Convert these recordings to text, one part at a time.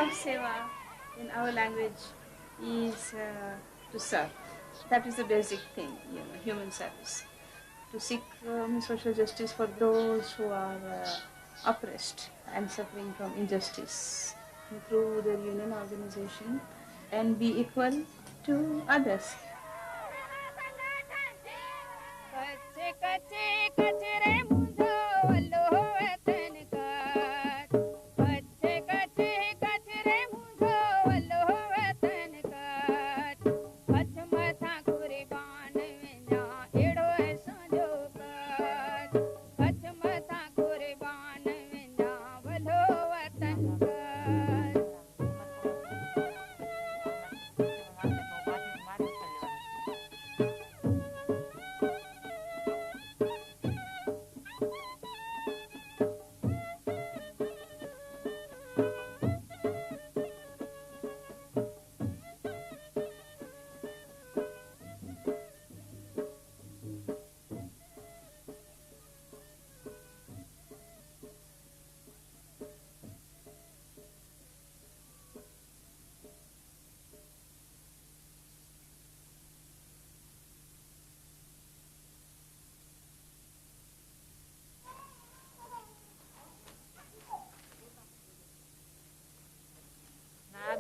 of Sewa in our language is to serve. That is the basic thing, human service. To seek social justice for those who are oppressed and suffering from injustice through their union organization and be equal to others.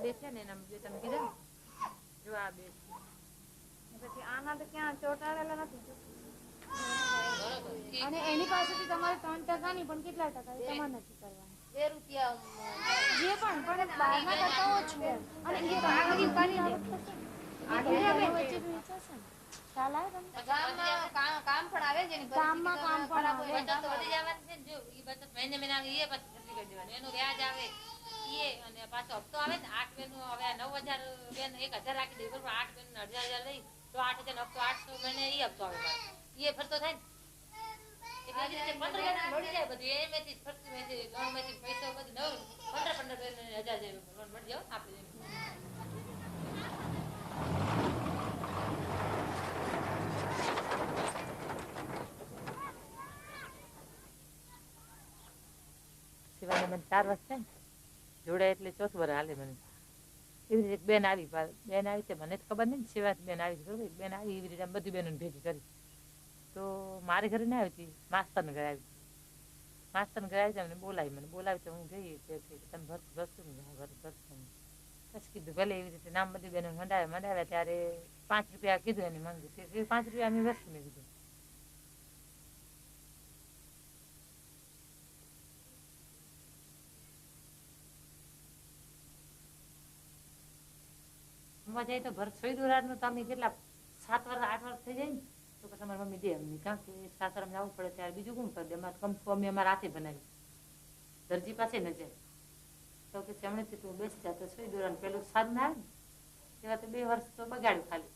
બે છે ને એના જે તમે કીધા જો આ બે પછી આના તો ક્યાં ચોટાડેલા નથી અને એની પાસેથી તમારે 3% નહીં પણ કેટલા ટકા તમારે નથી કરવાનું 2 રૂપિયા જે પણ બહારના કરતા ઓછું અને એ બહારની દુકાની ખ્યાલ આવે તમને કામ પણ આવે છે ને કામમાં કામ પણ આવે બચત વધી જવાની છે જો એ બચત મહિને મહિના એ બચત કરી દેવાની એનું વ્યાજ આવે ये અને પાછો હપ્તો આવે ને 8 બેન નો હવે 9000 બેન 1000 રાખી દે બરોબર 8 બેન 18000 લઈ તો 8000 હપ્તો 800 મહિને ઈ હપ્તો આવે એ ફરતો થાય એટલે આ રીતે 15 બેન મળી જાય બધું એમેથી ફરતી મેથી લોન માંથી પૈસા બધું 15 બેન 1000 જેવું લોન મળી જાવ આપણે શિવાને મને 4 વર્ષ છે જોડે એટલે ચોથું વાર હાલે મને એવી રીતે બેન આવી છે મને તો ખબર નહીં શિવાત બેન આવી બરોબર બેન આવી એવી રીતે બધી બહેનોને ભેગી કરી તો મારી ઘરે ના આવી હતી માસ્તરને ઘરે આવી અમને બોલાવી તો હું ગઈ તમે ભરશું ભરશું પછી કીધું ભલે એવી રીતે નામ બધી બહેનો મંડાવ્યા ત્યારે 5 રૂપિયા કીધું એની માંગી 5 રૂપિયા અમે વસ્તુ મેં કીધું જાય તો ભર સોઈ દોરાનું તમે કેટલા 7 વર્ષ 8 વર્ષ થઈ જાય ને તો પછી અમારી મમ્મી દે અમને કારણ કે સાસરામાં જવું પડે ત્યારે બીજું કોણ કરી દે અમારે કંકુ અમે અમારા હાથે બનાવી દરજી પાસે ન જાય તો કે હમણાંથી તું બેસી જા તો સોઈ દોરાનું પેલું સારું ના આવે ને તેવા તો 2 વર્ષ તો બગાડ્યું ખાલી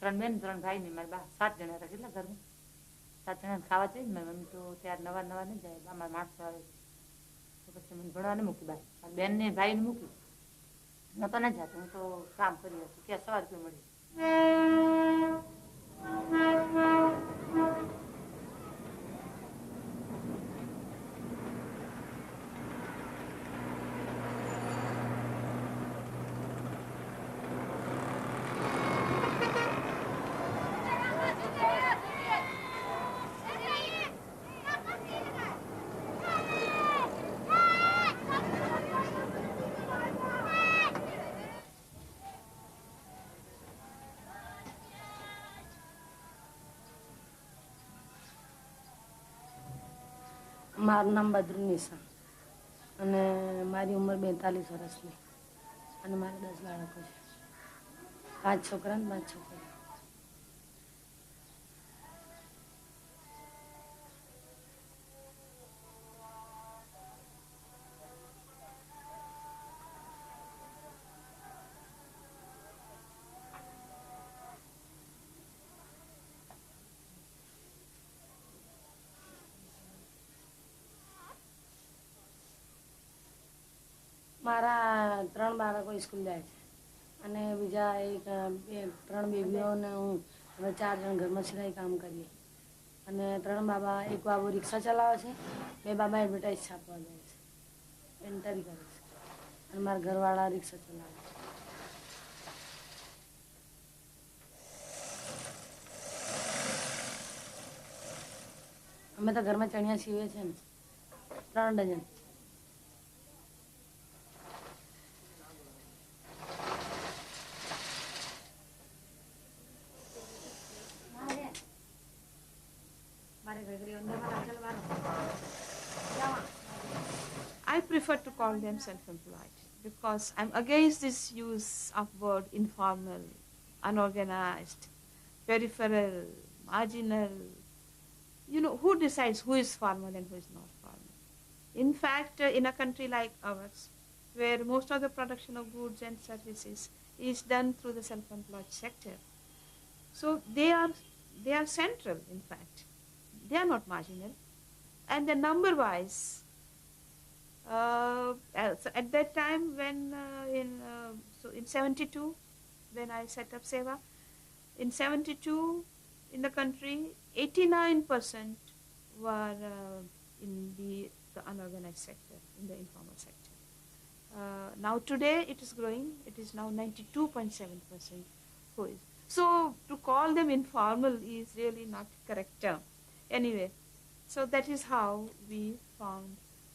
3 બેન 3 ભાઈ ને મારા 7 જણા હતા કેટલા ઘરમાં 7 જણા ખાવા જોઈએ ને મારી મમ્મી તો ત્યારે નવા ને જાય અમારા માણસો આવે તો પછી મને ભણવાને મૂકી બાર બેન ને ભાઈ ને મૂકી નતો ના જાતો હું તો કામ કરી હતી ત્યાં સવાર રૂપિયા મળી મારું નામ બદ્રુનિશા અને મારી ઉંમર 42 વર્ષની અને મારે 10 બાળકો છે 5 છોકરા અને 5 છોકરીઓ મારા 3 બાળકો સ્કૂલ જાય છે અને બીજા 3 બેબીઓને હું હવે 4 જણ ઘરમાં સિલાઈ કામ કરીએ અને 3 બાબા એક બાબુ રિક્ષા ચલાવે છે 2 બાબા એડવર્ટાઈઝ છાપવા જાય છે એન્ટરી કરે છે અને મારા ઘરવાળા રિક્ષા ચલાવે. અમે તો ઘરમાં ચણિયા સીવીએ છીએ ને 3 dozen. I prefer to call them self-employed because I'm against this use of word informal, unorganized, peripheral, marginal. You know, who decides who is formal and who is not formal? In fact, in a country like ours, where most of the production of goods and services is done through the self-employed sector, so they are central, in fact. They are not marginal. And the number-wise, so at that time when in 72, when I set up Sewa, in 72 in the country, 89% were in the unorganized sector, in the informal sector. Now today it is growing. It is now 92.7% who is. So to call them informal is really not correct term. Anyway, so that is how we found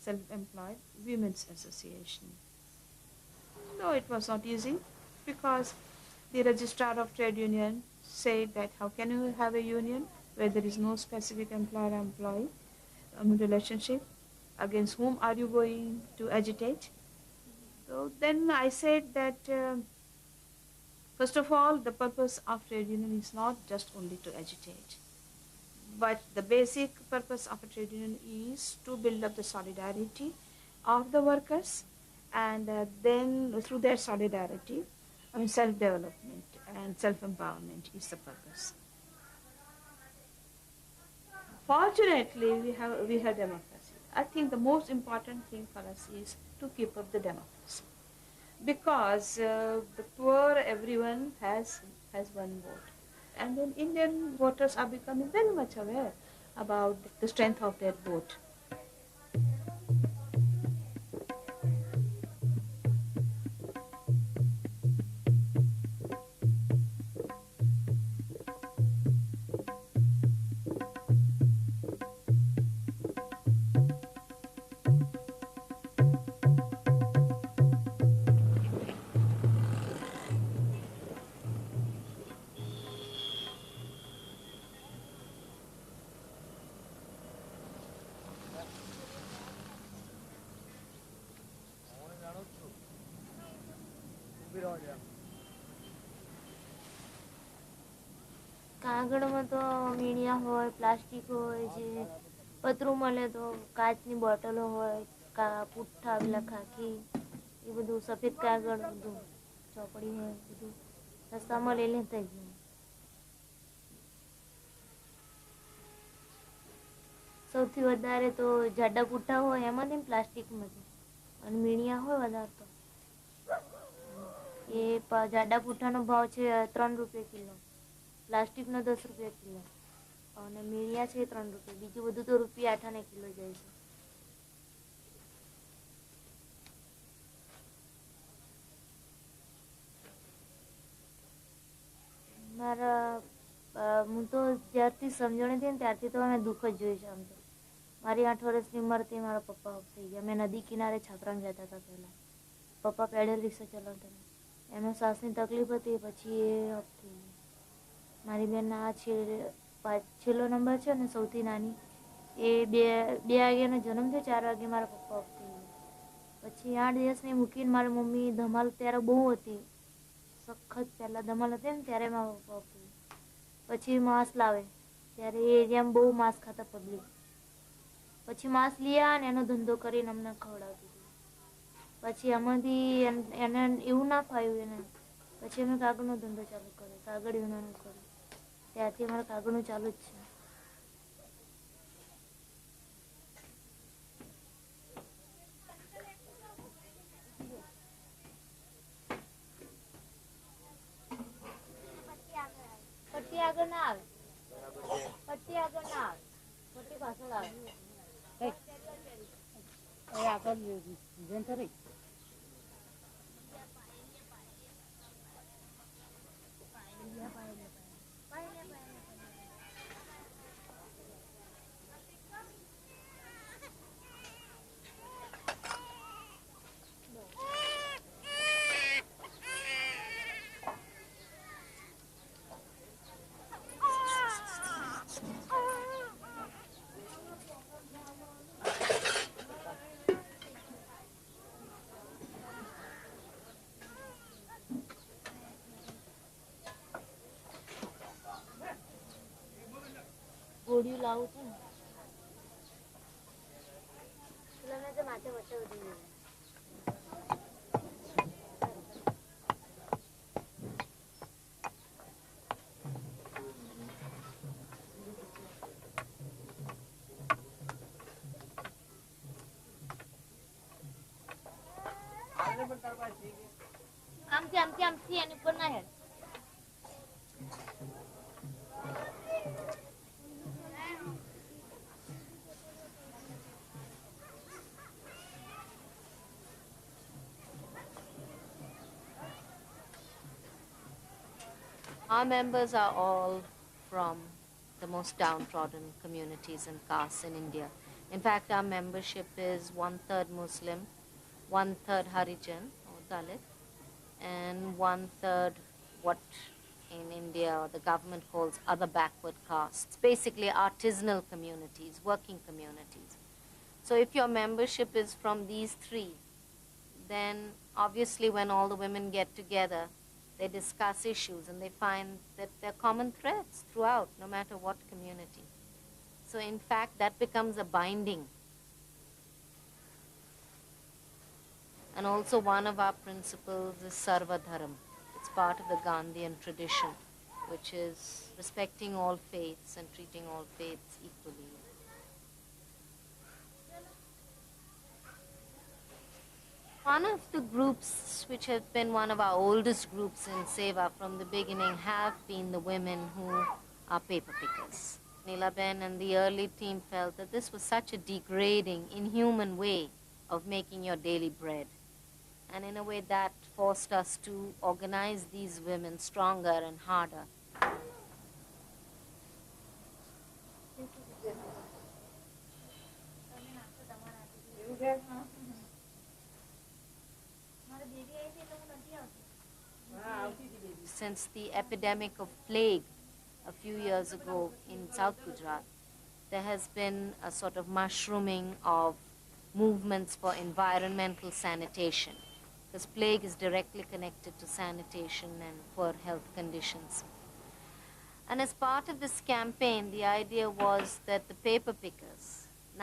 Self-Employed Women's Association. Though it was not easy because the registrar of trade union said that how can you have a union where there is no specific employer-employee relationship? Against whom are you going to agitate? So then I said that first of all, the purpose of trade union is not just only to agitate. But the basic purpose of a trade union is to build up the solidarity of the workers, and then through their solidarity, self-development and self-empowerment is the purpose. Fortunately, we have democracy. I think the most important thing for us is to keep up the democracy, because the poor, everyone has one vote. And then Indian voters are becoming very much aware about the strength of their vote. કાગળમાં તો મીણિયા હોય, plastic હોય, જે પતરું મળે તો કાચની બોટલો હોય, પુઠ્ઠા પેલા ખાખી, એ બધું સફેદ કાગળ, બધું ચોપડી હોય, બધું રસ્તામાં લઈ લેતા જઈએ. સૌથી વધારે તો જાડા પુઠ્ઠા હોય એમાંથી પ્લાસ્ટિકમાંથી, અને મીણિયા હોય વધારે તો એ જાડા પુઠ્ઠાનો ભાવ છે 3 રૂપિયા કિલો, પ્લાસ્ટિકનો 10 રૂપિયા કિલો, અને મીણિયા છે 3 રૂપિયા. બીજું બધું તો રૂપિયા 8 કિલો જાય છે. મારા હું તો જ્યારથી સમજણ હતી ને ત્યારથી તો અમે દુઃખ જ જોયું છે. આમ તો મારી 8 વર્ષની ઉંમરથી મારા પપ્પા ઓફ થઈ ગયા. અમે નદી કિનારે છાપરામાં જતા હતા પહેલાં. પપ્પા પેડલ રિક્ષા ચલાવતા હતા. એમને શ્વાસની તકલીફ હતી, પછી એ ઓફ થઈ ગયા. મારી બેનના આ છેલ્લો નંબર છે ને સૌથી નાની, એ 2 વાગ્યાનો જન્મ થયો, 4 વાગે મારા પપ્પા ઓફ થઈ ગયા. પછી 8 દિવસની મૂકીને મારી મમ્મી ધમાલ ત્યારે બહુ હતી, સખત પહેલાં ધમાલ હતી ને ત્યારે મારા પપ્પા ઓફ થઈ ગયા. પછી માંસ લાવે ત્યારે એ જેમ બહુ માંસ ખાતા પબ્લિક, પછી માંસ લઈ ને એનો ધંધો કરીને અમને ખવડાવતી હતી. પછી એમાંથી એને એવું ના ફાવ્યું એને, પછી અમે કાગળનો ધંધો ચાલુ કર્યો, કાગળ વીણવાનું કર્યું. ત્યારથી અમારે કાગળનું ચાલુ જ છે. પટ્ટી આગળ ના આવે, પટ્ટી આગળ ના આવે, પટ્ટી પાછળ આવે. આગળ જોડિયું લાવું છે ને એટલે મેં તો માથે વચ્ચે ઉડી ગયું. આમથી એની ઉપર ના હેડ. Our members are all from the most downtrodden communities and castes in India. In fact, our membership is 1/3 Muslim, 1/3 Harijan or Dalit, and 1/3 what in India the government calls other backward castes, basically artisanal communities, working communities. So if your membership is from these three, then obviously when all the women get together, they discuss issues and they find that there are common threads throughout, no matter what community. So in fact, that becomes a binding. And also one of our principles is Sarvadharam. It's part of the Gandhian tradition, which is respecting all faiths and treating all faiths equally. One of the groups which have been one of our oldest groups in Sewa from the beginning have been the women who are paper pickers. Neelaben and the early team felt that this was such a degrading, inhuman way of making your daily bread. And in a way that forced us to organize these women stronger and harder. Since the epidemic of plague a few years ago in South Gujarat, there has been a sort of mushrooming of movements for environmental sanitation, because plague is directly connected to sanitation and poor health conditions. And as part of this campaign, the idea was that the paper pickers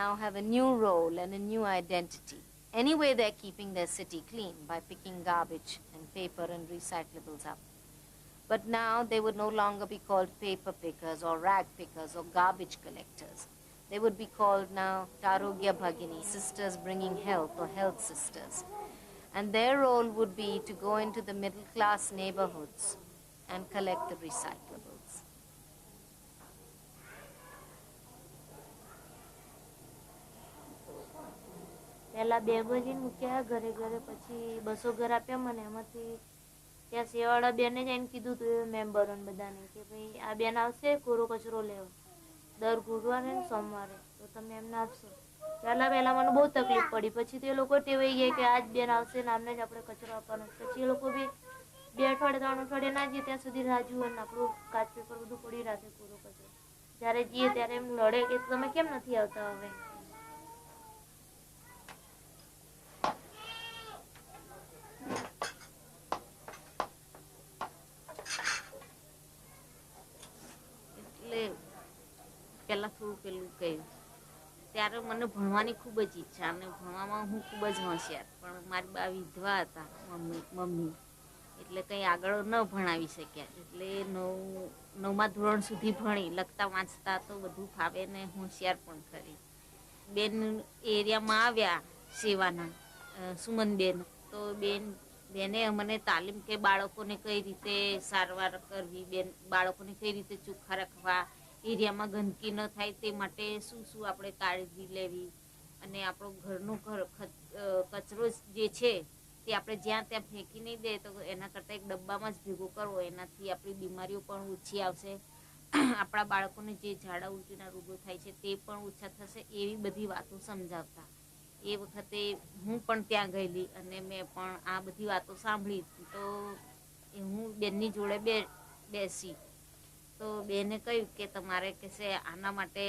now have a new role and a new identity. Anyway, they're keeping their city clean by picking garbage and paper and recyclables up. But now they would no longer be called paper pickers or rag pickers or garbage collectors. They would be called now Tarogya Bhagini, sisters bringing health or health sisters. And their role would be to go into the middle class neighborhoods and collect the recyclables. પહેલા બે બજીને મૂક્યા ઘરે ઘરે પછી 200 ઘર આપ્યા મને એમાંથી ત્યાં સેવાવાળા બેને જઈને કીધું હતું મેમ્બરોને બધાને કે ભાઈ આ બેન આવશે કોરો કચરો લેવા દર ગુરુવારે ને સોમવારે તો તમે એમને આપશો. પહેલા મને બહુ તકલીફ પડી પછી તો એ લોકો ટેવાઈ ગયા કે આજ બેન આવશે ને આમને જ આપણે કચરો આપવાનો. પછી એ લોકો બી 2 અઠવાડિયે 3 અઠવાડિયે ના જઈએ ત્યાં સુધી રાહ જુએ ને આપણું કાચ પેપર બધું પડી રાખે કોરો કચરો. જ્યારે જઈએ ત્યારે એમ લડે કે તમે કેમ નથી આવતા હવે. પહેલાં થોડું પેલું કહ્યું ત્યારે મને ભણવાની ખૂબ જ ઈચ્છા અને ભણવામાં હું ખૂબ જ હોશિયાર પણ મારી બા વિધવા હતા મમ્મી એટલે કંઈ આગળ ન ભણાવી શક્યા એટલે 9મા ધોરણ સુધી ભણી લખતા વાંચતા તો બધું ફાવે ને હોશિયાર પણ ખરી. બેન એરિયામાં આવ્યા સેવાના સુમનબેન તો બેને મને તાલીમ કે બાળકોને કઈ રીતે સારવાર કરવી બેન બાળકોને કઈ રીતે ચોખ્ખા રાખવા એરિયામાં ગંદકી ન થાય તે માટે શું આપણે કાળજી લેવી અને આપણો ઘરનો કચરો જે છે તે આપણે જ્યાં ત્યાં ફેંકી નહીં દે તો એના કરતાં એક ડબ્બામાં જ ભેગો કરવો એનાથી આપણી બીમારીઓ પણ ઓછી આવશે. આપણા બાળકોને જે ઝાડા ઉલટીના રોગો થાય છે તે પણ ઓછા થશે એવી બધી વાતો સમજાવતા. એ વખતે હું પણ ત્યાં ગયેલી અને મેં પણ આ બધી વાતો સાંભળી તો હું બેનની જોડે બેસી તો બેને કહ્યું કે તમારે કહેશે આના માટે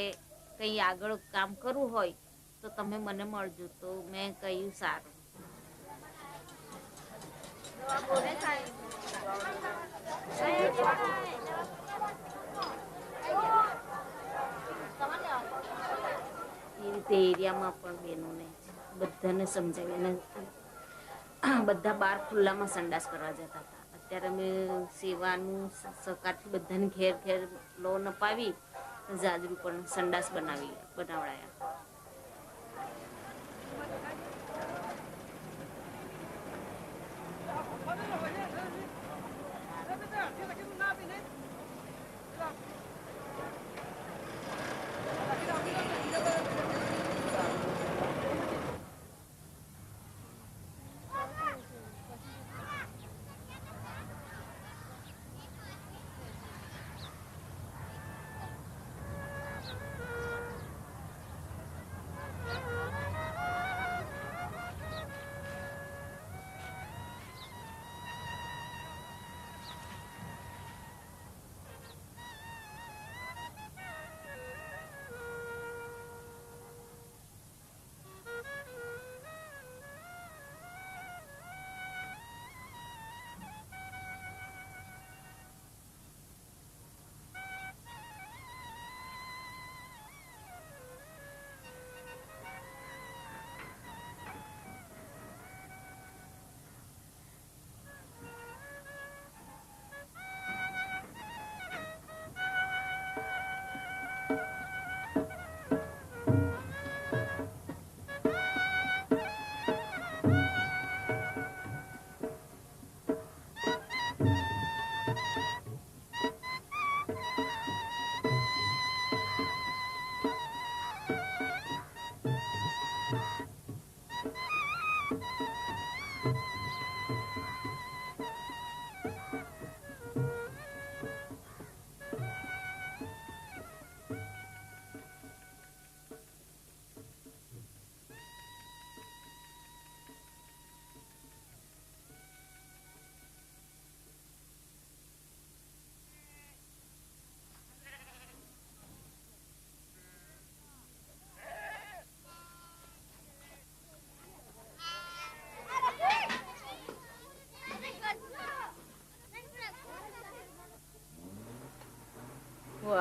કંઈ આગળ કામ કરવું હોય તો તમે મને મળજો. તો મેં કહ્યું સારું. તે એરિયામાં પણ બહેનોને બધાને સમજાવી અને બધા બહાર ખુલ્લામાં સંડાસ કરવા જતા હતા. અત્યારે અમે સેવાનું સહકારથી બધાને ઘેર ઘેર લોન અપાવી જાજરૂ પણ સંડાસ બનાવડાયા.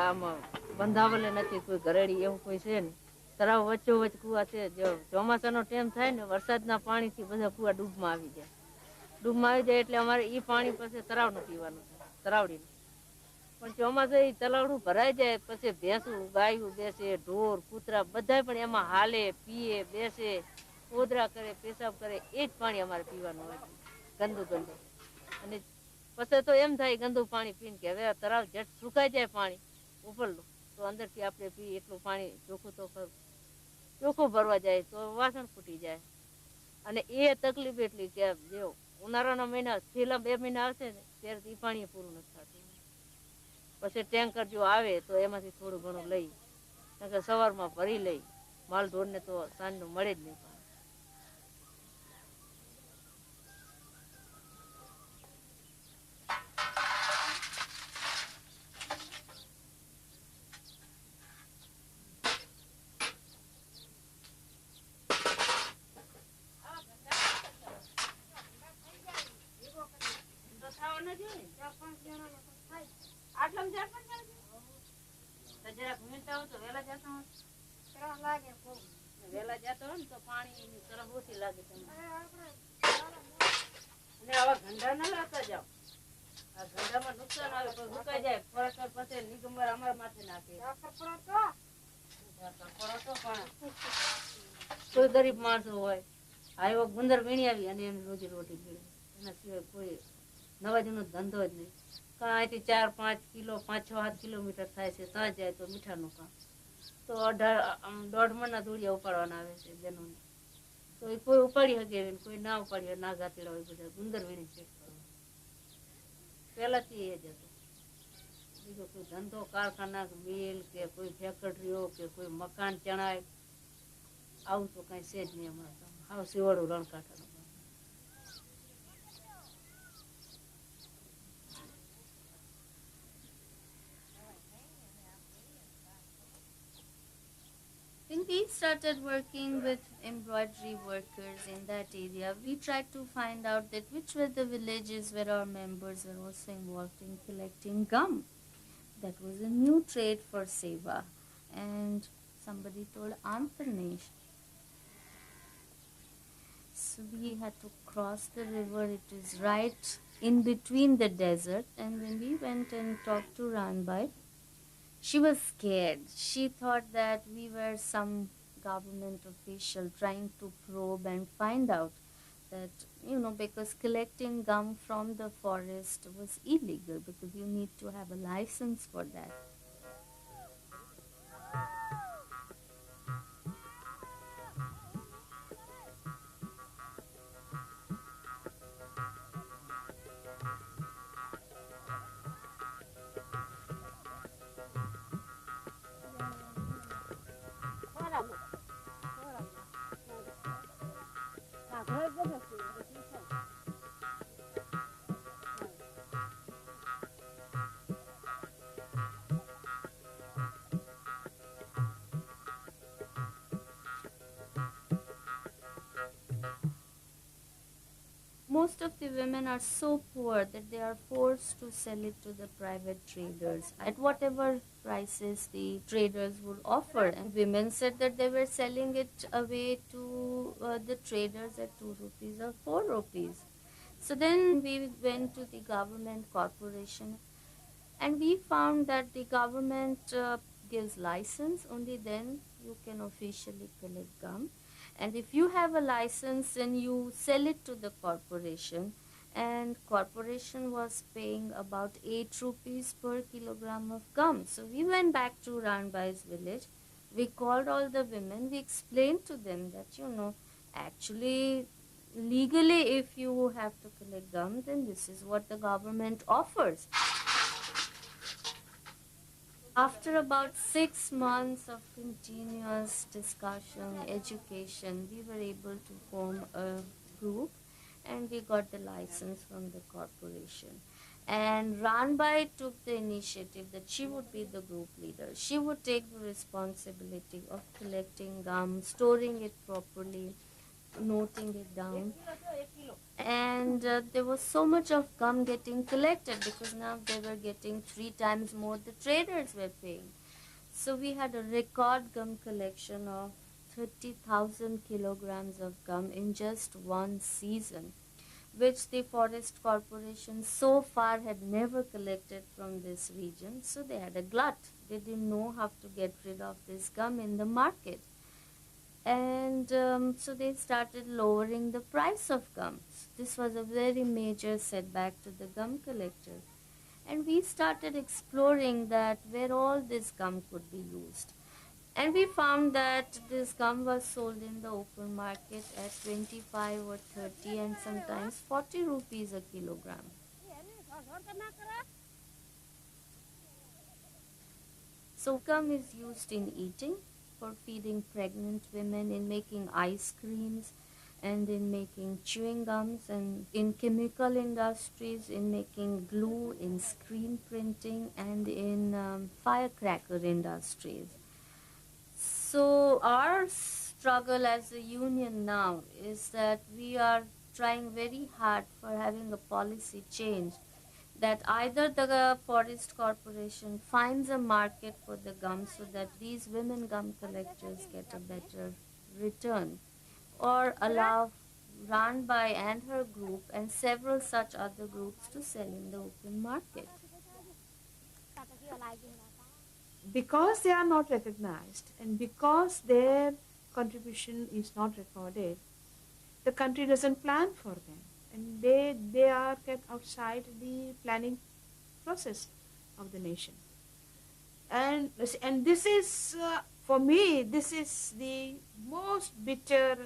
આમાં બંધાવલે નથી, કોઈ ઘરેડી એવું કોઈ છે ને. તળાવ વચ્ચો વચ્ચ કુવા છે. જો ચોમાસાનો ટાઈમ થાય ને વરસાદના પાણીથી બધા કુવા ડૂબમાં આવી જાય. ડૂબમાં આવી જાય એટલે અમારે એ પાણી પછી તળાવનું પીવાનું થાય, તળાવડીનું. પણ ચોમાસે એ તળાવડું ભરાઈ જાય પછી ભેંસું ગાયું બેસે, ઢોર કૂતરા બધા પણ એમાં હાલે પીએ બેસે, ઓદરા કરે પેશાબ કરે, એ જ પાણી અમારે પીવાનું હોય, ગંદુ ગંદુ. અને પછી તો એમ થાય ગંદુ પાણી પીને કે હવે તળાવ જટ સુકાઈ જાય પાણી ઉપરનું તો અંદરથી આપણે પીએ એટલું પાણી ચોખ્ખું તો ખરું. ચોખ્ખું ભરવા જાય તો વાસણ ફૂટી જાય. અને એ તકલીફ એટલી કે જે ઉનાળાના મહિના છેલ્લા 2 મહિના આવશે ને ત્યારે એ પાણી પૂરું નથી થતું. પછી ટેન્કર જો આવે તો એમાંથી થોડું ઘણું લઈ, સવારમાં ભરી લઈ. માલ ઢોરને તો સાંજનું મળે જ નહીં. વેલા જતો હોય ને તો પાણી તરફ ઓછી લાગે તમને. અને આવા ગંડા ના લાવતા જાઓ. આ ગંડામાં નુકસાન આવે તો સુકાઈ જાય. ફરક પછી નિગમર અમારા માથે નાખે. કોઈ ગરીબ માણસો હોય આવો ગુંદર વીણી આવી અને એની રોજી રોટી મેળવી. એના સિવાય કોઈ નવાજનો ધંધો જ નહીં. અહીંથી 4-5 કિલો 5-6-7 કિલોમીટર થાય છે. ત્યાં જાય તો મીઠાનું કામ તો 1.5 મણના ધૂળિયા ઉપાડવાના આવે છે બેનોને. તો એ કોઈ ઉપાડી શકે કોઈ ના ઉપાડી ના ગાતેડા હોય બધા ગુંદર વીણી ચેક કરવા. પહેલાથી એ જ હતું. બીજો કોઈ ધંધો કારખાના મિલ કે કોઈ ફેક્ટરીઓ કે કોઈ મકાન ચણાય આવું તો કઈ છે જ નહીં અમારા. હાવ શિવાળું રણકાંઠાનું. When we started working with embroidery workers in that area, we tried to find out that which were the villages where our members were also involved in collecting gum. That was a new trade for Sewa. And somebody told Ampernesh. So we had to cross the river. It is right in between the desert. And when we went and talked to Ranbai, she was scared. She thought that we were some government official trying to probe and find out that, because collecting gum from the forest was illegal because you need to have a license for that. Most of the women are so poor that they are forced to sell it to the private traders at whatever prices the traders would offer. And women said that they were selling it away to the traders at 2 rupees or 4 rupees. So then we went to the government corporation and we found that the government gives license. Only then you can officially collect gum. And if you have a license, then you sell it to the corporation. And corporation was paying about 8 rupees per kilogram of gum. So we went back to Ranbai's village. We called all the women. We explained to them that, actually, legally, if you have to collect gum, then this is what the government offers. After about 6 months of continuous discussion, education, we were able to form a group and we got the license from the corporation. And Ranbai took the initiative that she would be the group leader. She would take the responsibility of collecting gum, storing it properly, noting it down. And there was so much of gum getting collected because now they were getting 3 times more the traders were paying. So we had a record gum collection of 30,000 kilograms of gum in just one season, which the Forest Corporation so far had never collected from this region. So they had a glut. They didn't know how to get rid of this gum in the market. And so they started lowering the price of gum. This was a very major setback to the gum collectors. And we started exploring that where all this gum could be used. And we found that this gum was sold in the open market at 25 or 30 and sometimes 40 rupees a kilogram. So gum is used in eating, for feeding pregnant women, in making ice creams, and in making chewing gums, and in chemical industries, in making glue, in screen printing, and in firecracker industries. So our struggle as a union now is that we are trying very hard for having a policy change, that either the Forest Corporation finds a market for the gum so that these women gum collectors get a better return, or allow Ranbai and her group and several such other groups to sell in the open market. Because they are not recognized and because their contribution is not recorded, the country doesn't plan for them. And they are kept outside the planning process of the nation. And this is, for me, this is the most bitter,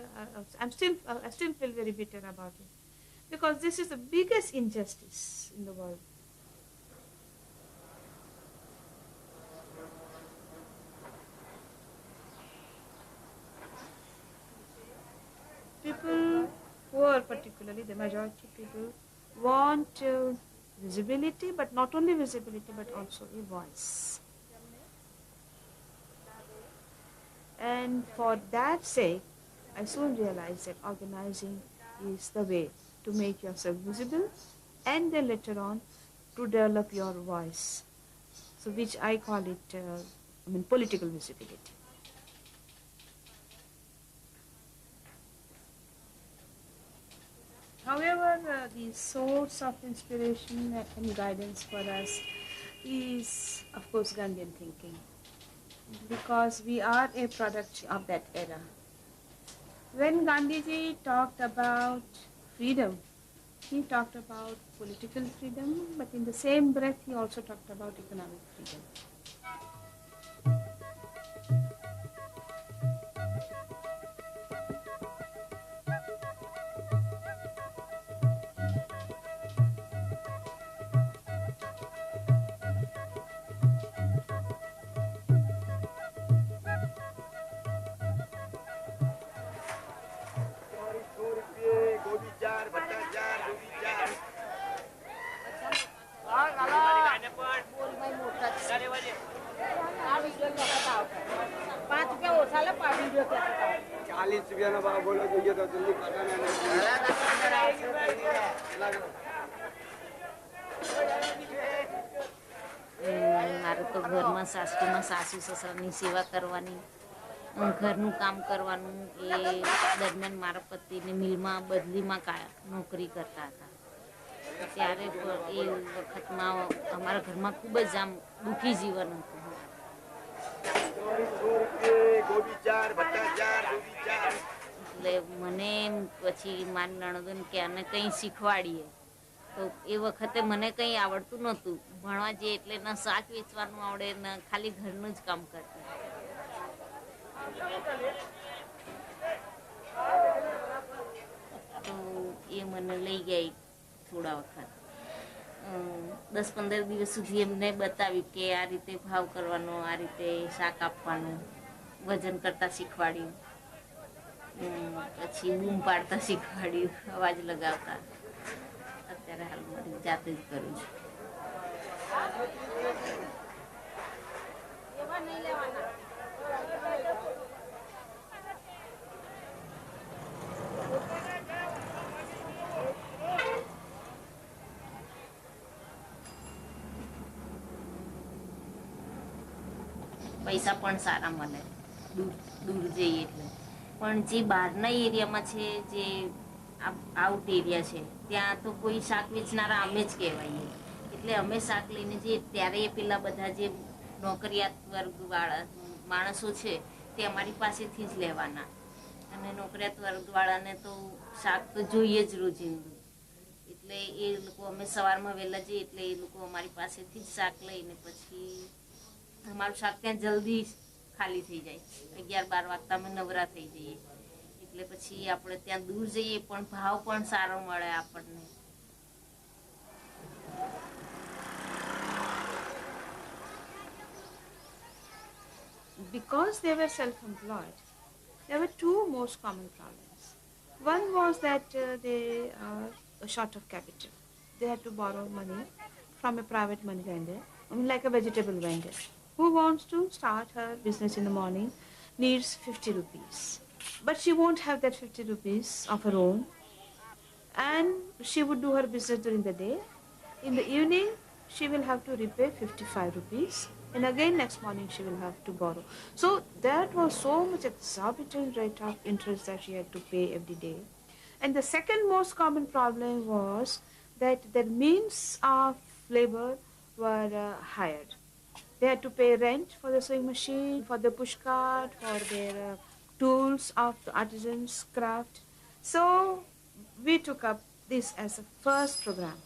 I still feel very bitter about it. Because this is the biggest injustice in the world. People, poor particularly, the majority of people, want visibility, but not only visibility, but also a voice. And for that sake, I soon realized that organizing is the way to make yourself visible, and then later on to develop your voice. So which I call it, political visibility. However, the source of inspiration and guidance for us is, of course, Gandhian thinking, because we are a product of that era. When Gandhiji talked about freedom, he talked about political freedom, but in the same breath, he also talked about economic freedom. મારે તો ઘરમાં સાસુ સસરાની સેવા કરવાની, ઘરનું કામ કરવાનું. એ દરમિયાન મારા પતિને મિલમાં બદલીમાં નોકરી કરતા હતા. ત્યારે એ વખતમાં અમારા ઘરમાં ખૂબ જ આમ દુઃખી જીવન હતું. એટલે મને પછી મારી નણંદોને કે આને કંઈ શીખવાડીએ. તો એ વખતે મને કંઈ આવડતું નહોતું. ભણવા જઈએ એટલે ન શાક વેચવાનું આવડે ન ખાલી ઘરનું જ કામ કરતી. તો એ મને લઈ ગઈ થોડા વખત. 10-15 દિવસ સુધી એમને બતાવ્યું કે આ રીતે ભાવ કરવાનો, આ રીતે શાક આપવાનું, વજન કરતા શીખવાડ્યું. પછી બૂમ પાડતા શીખવાડ્યું, અવાજ લગાવતા. અત્યારે હાલ મારી જાતે જ કરું છું. પૈસા પણ સારા મળે દૂર જઈએ એટલે. પણ જે બહારના એરિયામાં છે, જે આઉટ એરિયા છે, ત્યાં તો કોઈ શાક વેચનારા અમે જ કહેવાઈએ. એટલે અમે શાક લઈને જઈએ ત્યારે પેલા બધા જે નોકરિયાત વર્ગવાળા માણસો છે તે અમારી પાસેથી જ લેવાના. અને નોકરિયાત વર્ગવાળાને તો શાક તો જોઈએ જ રોજિંદુ. એટલે એ લોકો અમે સવારમાં વહેલા જઈએ એટલે એ લોકો અમારી પાસેથી જ શાક લઈને પછી અમારું શાક ત્યાં જલ્દી ખાલી થઈ જાય. 11-12 વાગતા અમે નવરા થઈ જઈએ. એટલે પછી આપણે ત્યાં દૂર જઈએ પણ ભાવ પણ સારો મળે આપણને. Because they were self-employed, there were two most common problems. One was that they are short of capital. They had to borrow money from a private money lender, like a vegetable vendor, who wants to start her business in the morning, needs 50 rupees. But she won't have that 50 rupees of her own, and she would do her business during the day. In the evening, she will have to repay 55 rupees, and again next morning she will have to borrow. So that was so much exorbitant rate of interest that she had to pay every day. And the second most common problem was that the means of labor were hired. They had to pay rent for the sewing machine, for the pushcart, for their tools of the artisans' craft. So we took up this as a first program.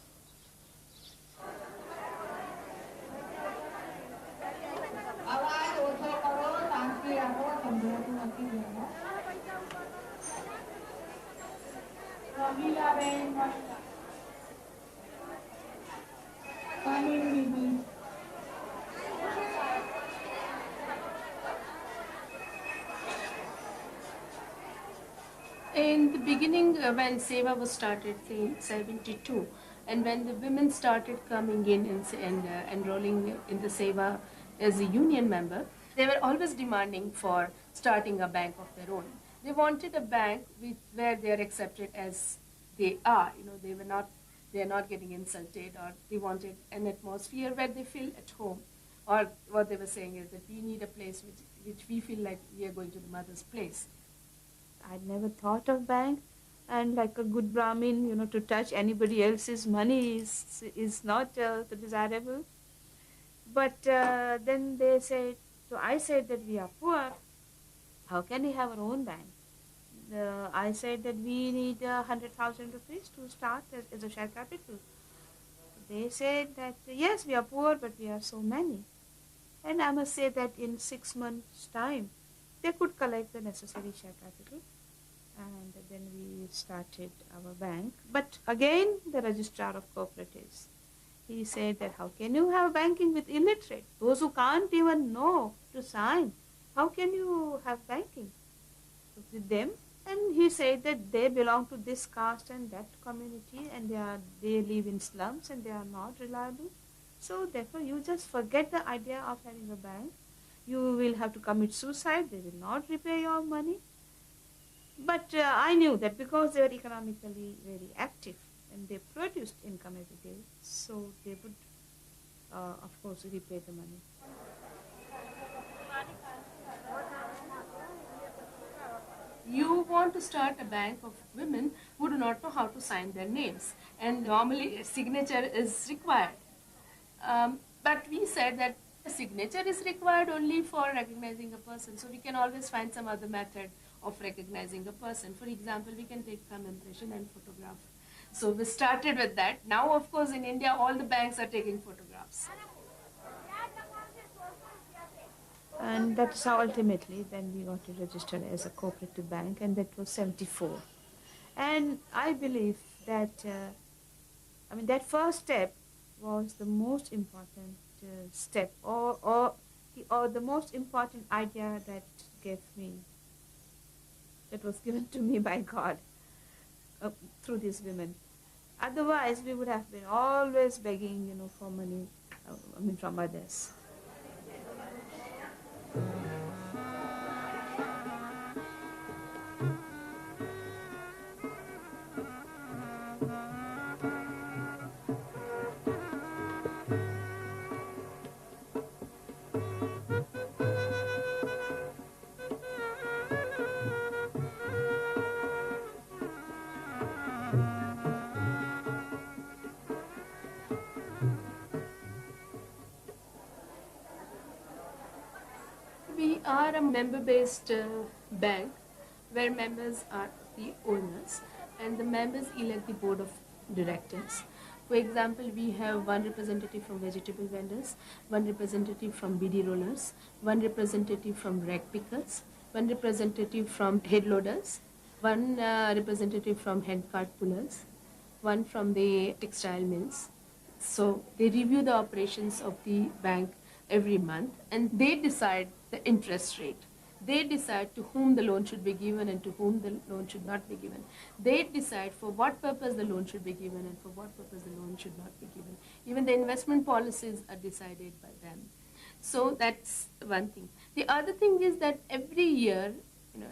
In the beginning, when Sewa was started in 72, and when the women started coming in and enrolling in the Sewa as a union member, they were always demanding for starting a bank of their own. They wanted a bank where they are accepted as they are. They are not getting insulted, or they wanted an atmosphere where they feel at home. Or what they were saying is that we need a place which we feel like we are going to the mother's place. I'd never thought of bank, And like a good Brahmin, to touch anybody else's money is not desirable. But then they said, so I said that we are poor. How can we have our own bank? I said that we need 100,000 rupees to start as a share capital. They said that yes, we are poor, but we are so many. And I must say that in 6 months' time, they could collect the necessary share capital. And then we started our bank. But again, the registrar of cooperatives, he said that how can you have banking with illiterate? Those who can't even know to sign, how can you have banking with them? And he said that they belong to this caste and that community, and they live in slums and they are not reliable. So therefore, you just forget the idea of having a bank. You will have to commit suicide. They will not repay your money. But I knew that because they were economically very active and they produced income every day, so they would, of course, repay the money. You want to start a bank of women who do not know how to sign their names, and normally a signature is required. But we said that a signature is required only for recognizing a person, so we can always find some other method of recognizing a person. For example, we can take thumb impression and photograph. So we started with that. Now, of course, in India, all the banks are taking photographs. And that's how ultimately then we got to register as a cooperative bank, and that was 74. And I believe that, that first step was the most important step, or the most important idea that was given to me by God through these women. Otherwise, we would have been always begging, for money, from others. We are a member-based bank where members are the owners and the members elect the board of directors. For example, we have one representative from vegetable vendors, one representative from BD rollers, one representative from rag pickers, one representative from head loaders, one representative from hand cart pullers, one from the textile mills. So they review the operations of the bank every month and they decide the interest rate. They decide to whom the loan should be given and to whom the loan should not be given. They decide for what purpose the loan should be given and for what purpose the loan should not be given. Even the investment policies are decided by them. So that's one thing. The other thing is that every year,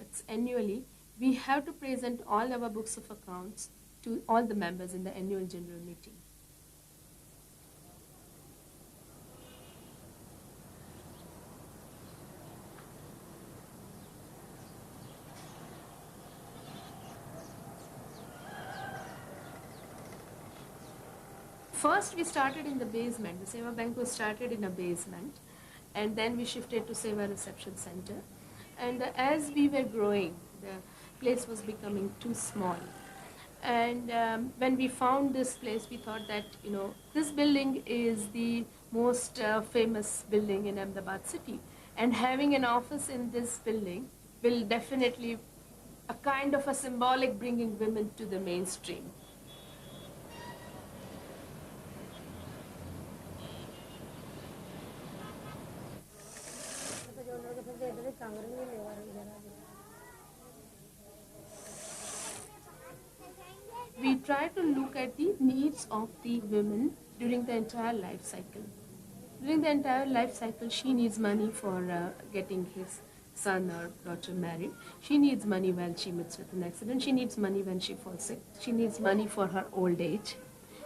it's annually, we have to present all our books of accounts to all the members in the annual general meeting. First, we started in the basement. The Sewa bank was started in a basement, and then we shifted to Sewa reception center. And as we were growing, the place was becoming too small. And when we found this place, we thought that, this building is the most famous building in Ahmedabad city. And having an office in this building will definitely a kind of a symbolic bringing women to the mainstream. We try to look at the needs of the women during the entire life cycle. During the entire life cycle, she needs money for getting his son or daughter married. She needs money when she meets with an accident. She needs money when she falls sick. She needs money for her old age.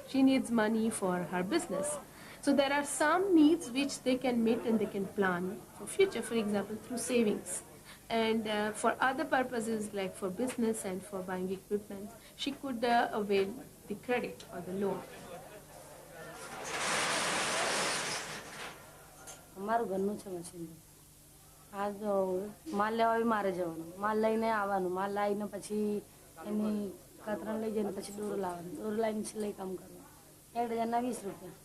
She needs money for her business. So there are some needs which they can meet and they can plan for future, for example, through savings. And for other purposes like for business and for buying equipment, she could avail the credit or the loan. અમારું ઘરનું છે machine. આ જો માલ લેવા બી મારે જવાનું, માલ લઈને આવવાનું, માલ લાવીને પછી એની કતરણ લઈ જઈને પછી દોરો લાવવાનું, દોરો લાવીને સિલાઈ કામ કરવાનું. 1 ડઝનના 20 રૂપિયા.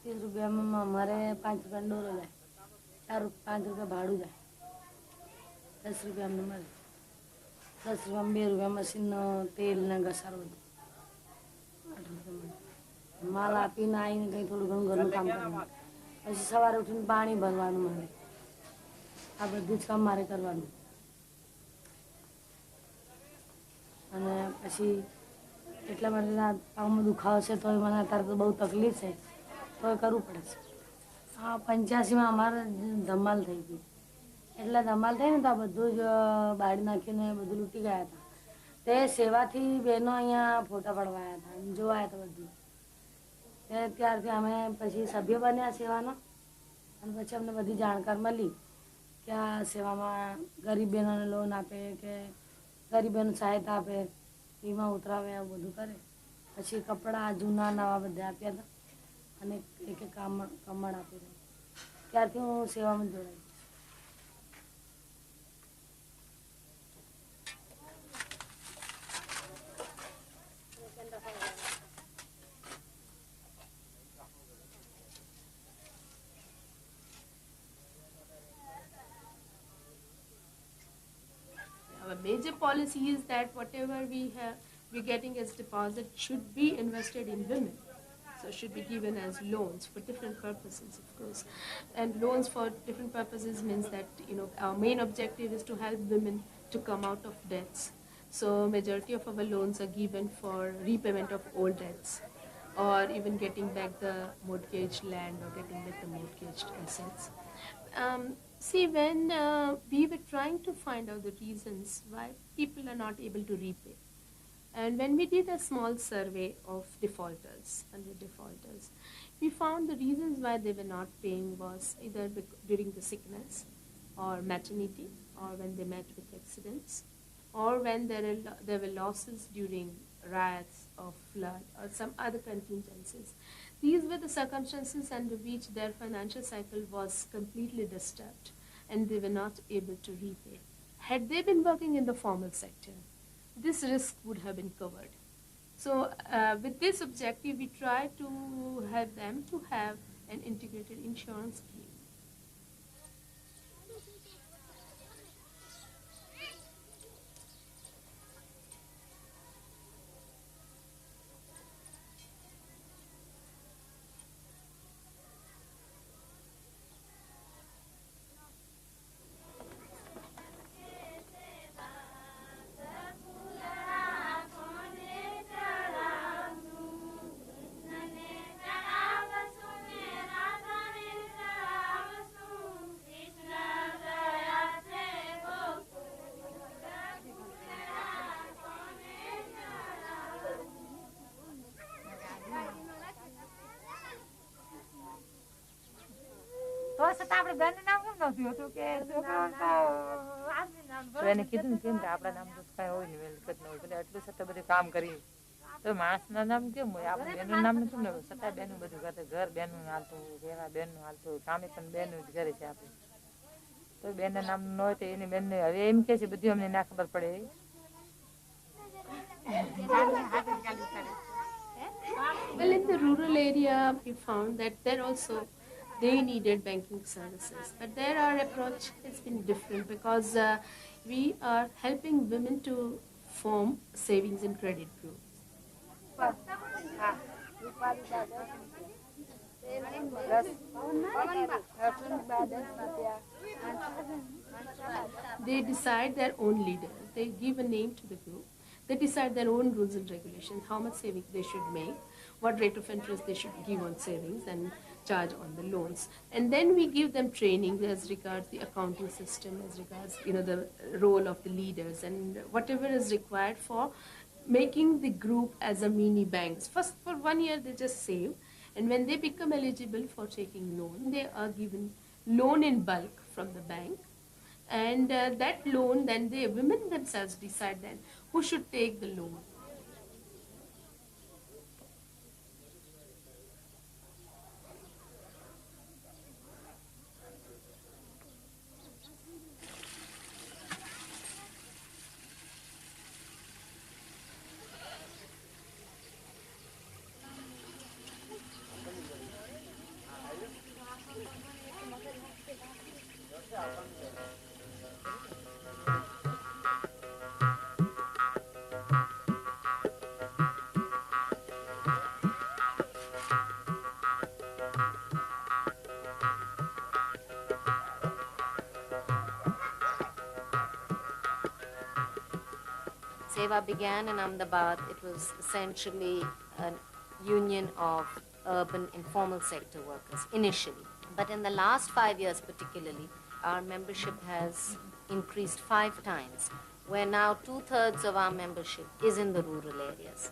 30 રૂપિયામાં અમારે 5 રૂપિયાનો દોરો જાય, 5 રૂપિયા ભાડું જાય, 10 રૂપિયા અમને મળે. 10 રૂપિયામાં 2 રૂપિયા મશીનનો તેલ ને ઘસારો બધું 8 રૂપિયા મળે. માલ આપીને આવીને કંઈ થોડું ઘણું ઘરનું કામ કરવાનું. પછી સવારે ઉઠીને પાણી ભરવાનું મારે. આ બધું જ કામ મારે કરવાનું. અને પછી એટલા માટે પાઉમાં દુખાવો છે તોય મને અત્યારે તો બહુ તકલીફ છે, તોય કરવું પડે છે. આ 85માં અમારે ધમાલ થઈ ગઈ. એટલા ધમાલ થઈ ને તો આ બધું જ બાળી નાખીને બધું લૂંટી ગયા હતા. તે સેવાથી બહેનો અહીંયા ફોટા પાડવા આવ્યા હતા, જોવા આવ્યા હતા બધું. ત્યારથી અમે પછી સભ્ય બન્યા સેવાના, અને પછી અમને બધી જાણકાર મળી કે આ સેવામાં ગરીબ બહેનોને લોન આપે કે ગરીબ બહેનો સહાયતા આપે, વીમા ઉતરાવે, આવું બધું કરે. પછી કપડાં જૂના નવા બધા આપ્યા હતા અને એક કમળ આપી રહ્યા. ત્યારથી હું સેવામાં જોડાઈ. Our major policy is that whatever we're getting as deposit should be invested in women. So it should be given as loans for different purposes, of course. And loans for different purposes means that, our main objective is to help women to come out of debts. So majority of our loans are given for repayment of old debts, or even getting back the mortgaged land or getting back the mortgaged assets. See, when we were trying to find out the reasons why people are not able to repay, and when we did a small survey of defaulters, 100 defaulters, we found the reasons why they were not paying was either during the sickness or maternity, or when they met with accidents, or when there were losses during riots or flood or some other contingencies. These were the circumstances under which their financial cycle was completely disturbed and they were not able to repay. Had they been working in the formal sector, this risk would have been covered. So with this objective, we try to help them to have an integrated insurance scheme. તો છતાં આપણે બેનનું નામ કેમ નહોતું હતું કે છોકરાઓને તો આદમી નામ તો એને કીધું ને કેમ કે આપણા નામ તો કઈ હોય ને મિલકત ન હોય, એટલે એટલું છતાં બધું કામ કરી તો માણસના નામ કેમ હોય, આપણે બેનનું નામ કેમ ન હોય, છતાં બેનું બધું કરે, ઘર બેનનું હાલતું, રહેવા બેનનું હાલતું, કામે પણ બેનું જ કરે છે આપણે. તો બેનના નામ ન હોય તો એની બેનને હવે એમ કે છે બધું અમને ના ખબર પડે. Well, in the rural area, we found that there also they needed banking services, but there our approach has been different because we are helping women to form savings and credit groups. They decide their own leader. They give a name to the group. They decide their own rules and regulations, how much savings they should make, what rate of interest they should give on savings and charge on the loans. And then we give them training as regards the accounting system, as regards the role of the leaders and whatever is required for making the group as a mini banks. First, for 1 year they just save, and when they become eligible for taking loan, they are given loan in bulk from the bank. And that loan, then the women themselves decide then who should take the loan. Sewa began in Ahmedabad, it was essentially a union of urban informal sector workers initially. But in the last 5 years particularly, our membership has increased 5 times, where now 2/3 of our membership is in the rural areas.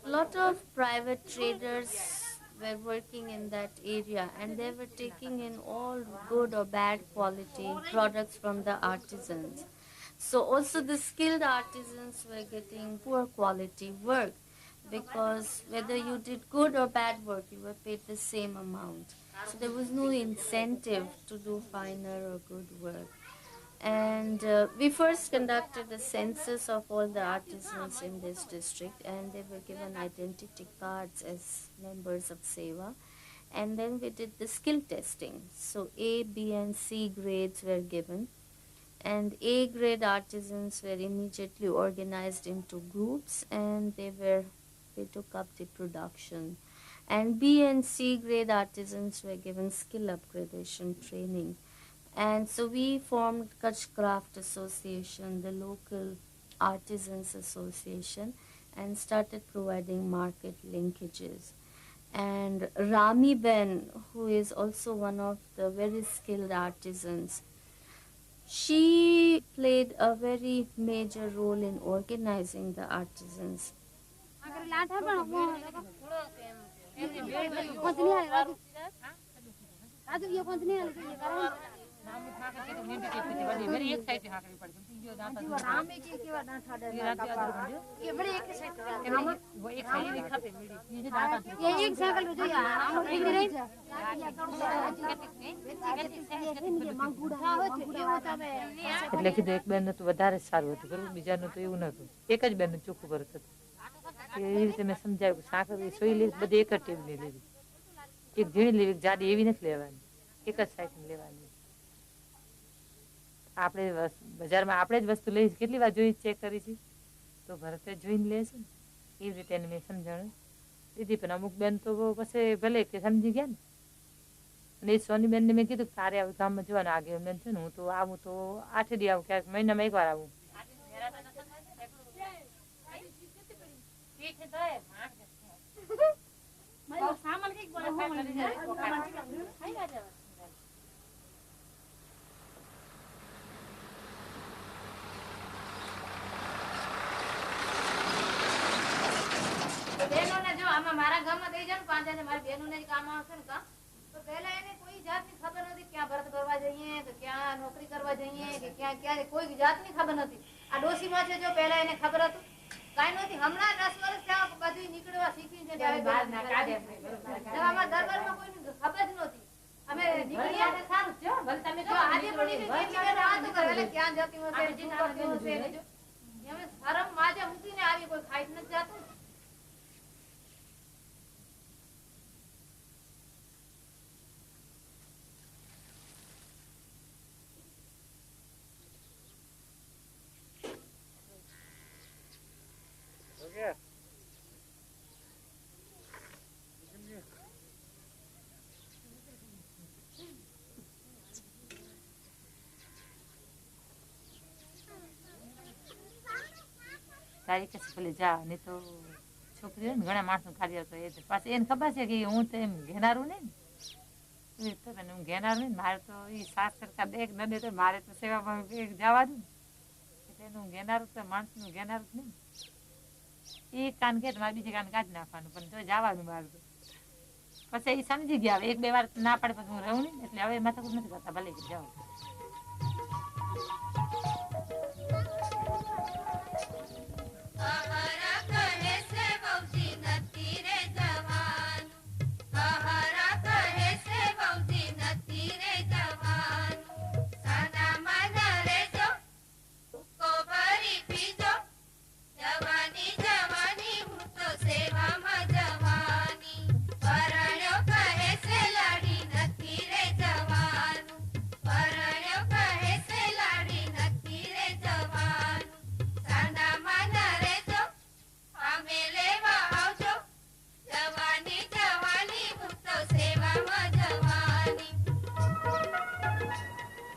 A lot of private traders were working in that area, and they were taking in all good or bad quality products from the artisans. So also the skilled artisans were getting poor quality work, because whether you did good or bad work, you were paid the same amount. So there was no incentive to do finer or good work. And we first conducted a census of all the artisans in this district, and they were given identity cards as members of Sewa. And then we did the skill testing. So A, B, and C grades were given. And A grade artisans were immediately organized into groups, and they took up the production. And B and C grade artisans were given skill upgradation training. And so we formed Kutch Craft Association, the local artisans association, and started providing market linkages. And Rami Ben, who is also one of the very skilled artisans, she played a very major role in organizing the artisans. એટલે કીધું એક બેન તો વધારે સારું હતું બરોબર, બીજાનું તો એવું નતું, એક જ બેન ચોખ્ખું ભરત હતું. એવી રીતે મેં સમજાવ્યું કે સાકર સોઈ લેવી બધી એક જ ટેબની લેવી, એક ઝીણી લેવી, એક જાડી એવી નથી લેવાની, એક જ સાઈઝની લેવાની. આપણે બજારમાં આપણે જ વસ્તુ લઈ કેટલી વાર જોઈ ચેક કરી છે, તો ભરતે જોઈને લે છે ને, એવી રીતે એને મેં સમજાણું દીધી. પણ અમુક બેન તો પછી ભલે કે સમજી ગયા ને. અને એ સોની બેનને મેં કીધું તારે આવું ગામમાં જવાનું, આગળ બેન છે ને હું તો આવું તો 8 દી આવું, ક્યાંક મહિનામાં 1 વાર આવું. બહેનોને જો આમાં મારા ગામમાં થઈ જાય ને 5 જણા મારી બહેનોને જ કામ આવશે ને કામ, તો પહેલા એને કોઈ જાતની ખબર નથી ક્યાં ભરત કરવા જઈએ કે ક્યાં નોકરી કરવા જઈએ કે ક્યાં ક્યાં, કોઈ જાતની ખબર નથી. આ ડોસીમાં છે જો પહેલા એને ખબર હતું કાઈ નહોતી, હમણાં 10 વર્ષ થયા બધું નીકળવા શીખી છે. અમારા દરબારમાં કોઈને ખબર જ નહોતી, અમે નીકળ્યા ને સારું છે. ભલે તમે જો આજે પણ વાતો કરે એટલે ક્યાં જતી હશે, શું કરતી હશે, અમે શરમ માજે મૂકીને આવી, કોઈ ખાઈ નથી જાતું. તારી કે ભલે જા, નહીં તો છોકરી હોય ને ઘણા માણસો ખાલી આવતો એ પાછી એને ખબર છે કે હું તો એમ ઘેનારું નહીં ને, હું ઘેનારું નહીં, મારે તો એ સાસ સરકાર એક ન દે તો મારે તો સેવામાં જવા દઉં, એટલે એનું ઘેનારું તો માણસનું ઘેનારું જ નહીં. એક કાન કે મારે બીજે કાન કાઢી નાખવાનું, પણ તો જવાનું બહાર. પછી એ સમજી ગયા, એક બે વાર ના પડે પછી હું રહું નહીં, એટલે હવે માથાકૂટ નથી કરતા, ભલે જાઉં.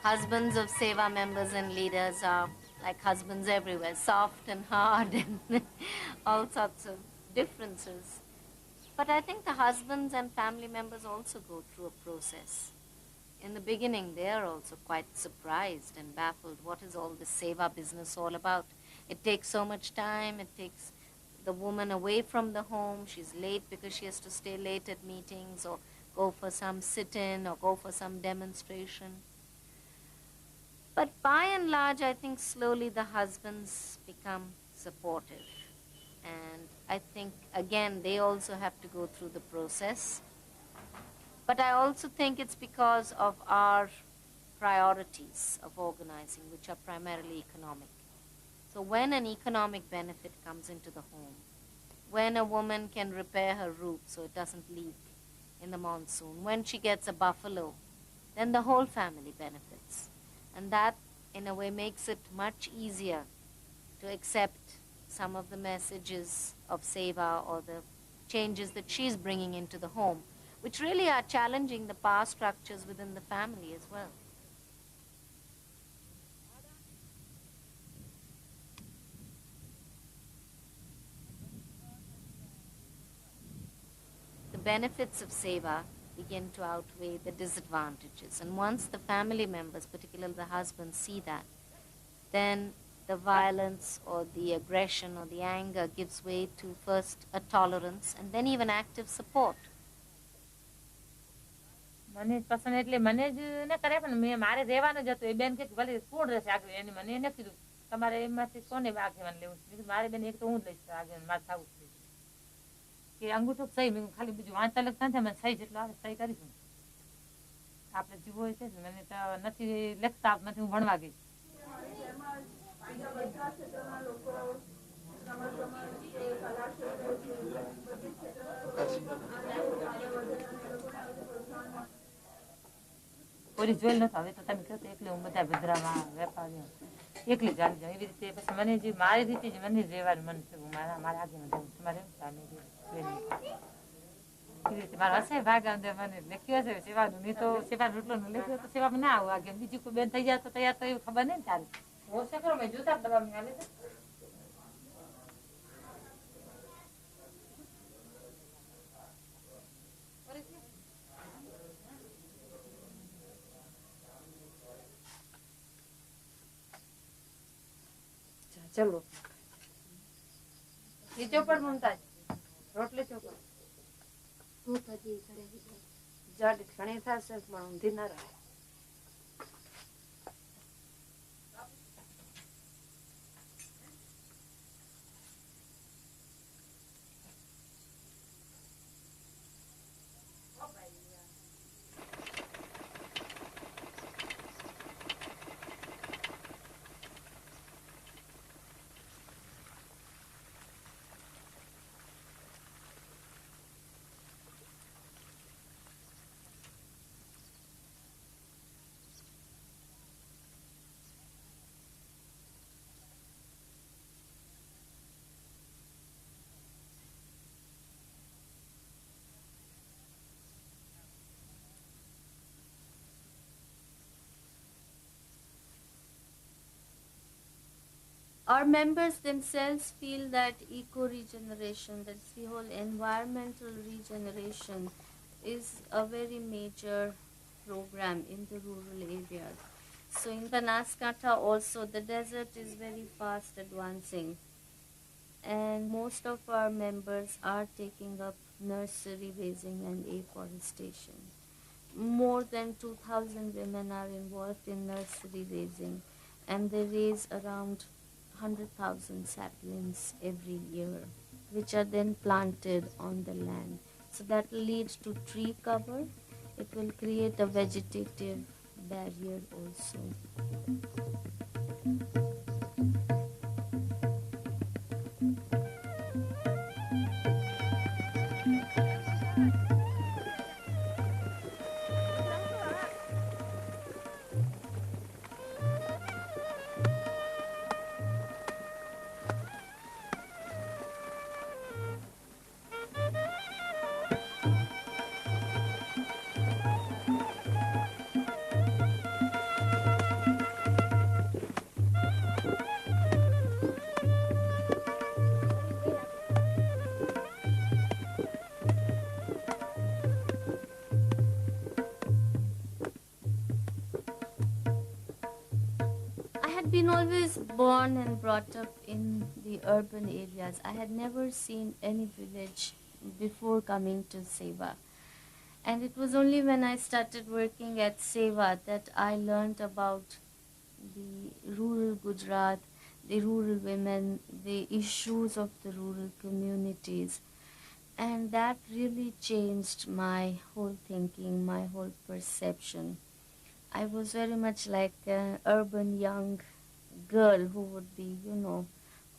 Husbands of Sewa members and leaders are like husbands everywhere, soft and hard and all sorts of differences. But I think the husbands and family members also go through a process. In the beginning, they are also quite surprised and baffled. What is all this Sewa business all about? It takes so much time. It takes the woman away from the home. She's late because she has to stay late at meetings or go for some sit-in or go for some demonstration. But by and large, I think slowly the husbands become supportive. And I think, again, they also have to go through the process. But I also think it's because of our priorities of organizing, which are primarily economic. So when an economic benefit comes into the home, when a woman can repair her roof so it doesn't leak in the monsoon, when she gets a buffalo, then the whole family benefits. And that, in a way, makes it much easier to accept some of the messages of Sewa or the changes that she's bringing into the home, which really are challenging the power structures within the family as well. The benefits of Sewa begin to outweigh the disadvantages. And once the family members, particularly the husbands, see that, then the violence or the aggression or the anger gives way to first a tolerance and then even active support. મને પસંદ એટલે મને જ ન કરે, પણ મારે રહેવાનું જ હતું. એ બેન કે ભલે કોણ રહેશે આગળ, એને મને એને કીધું તમારે એમાંથી કોને આગેવાન લેવું છે. મારે બેન એક તો હું જ લઈશ આગેવાન, મારે થવું જ કે અંગૂઠો સહી મેં ખાલી બીજું વાંચતા લખતા નથી, મને સહી જેટલો આવે સહી કરીશું. આપણે જીવો હોય છે, મને તો નથી લખતા નથી, હું ભણવા ગઈ. કોઈ જોયેલ નતો. હવે તો તમે કહો તો એકલી હું બધા ભદ્રામાં વેપારીઓ એકલી ચાલી જાઉં એવી રીતે. પછી મને જે મારી રીતે જ મને રહેવાનું મન છે, હું મારા આગળ જવું તમારે એવી રીતે મારા હશે ભાગ મને લખ્યો છે સેવાનું. નહીં તો સેવા રોટલો લખ્યો તો સેવામાં ના આવું આગળ. બીજું કોઈ બેન થઈ જાય તો તૈયાર તો એવું ખબર નહીં તારે. હું શું કરું, મેં જોતા દવા હાલે છે. ચલો એ ચોપડ મમતા રોટલી ચોપડ જાડી ઘણી થશે પણ ઊંધી ના રહે. Our members themselves feel that eco-regeneration, that's the whole environmental regeneration, is a very major program in the rural areas. So in Banaskantha also, the desert is very fast advancing. and most of our members are taking up nursery raising and afforestation. More than 2,000 women are involved in nursery raising, and they raise around 100,000 saplings every year, which are then planted on the land. So that leads to tree cover. It will create a vegetative barrier also. I had been always born and brought up in the urban areas. I had never seen any village before coming to Sewa. And it was only when I started working at Sewa that I learned about the rural Gujarat, the rural women, the issues of the rural communities. And that really changed my whole thinking, my whole perception. I was very much like an urban young girl who would be,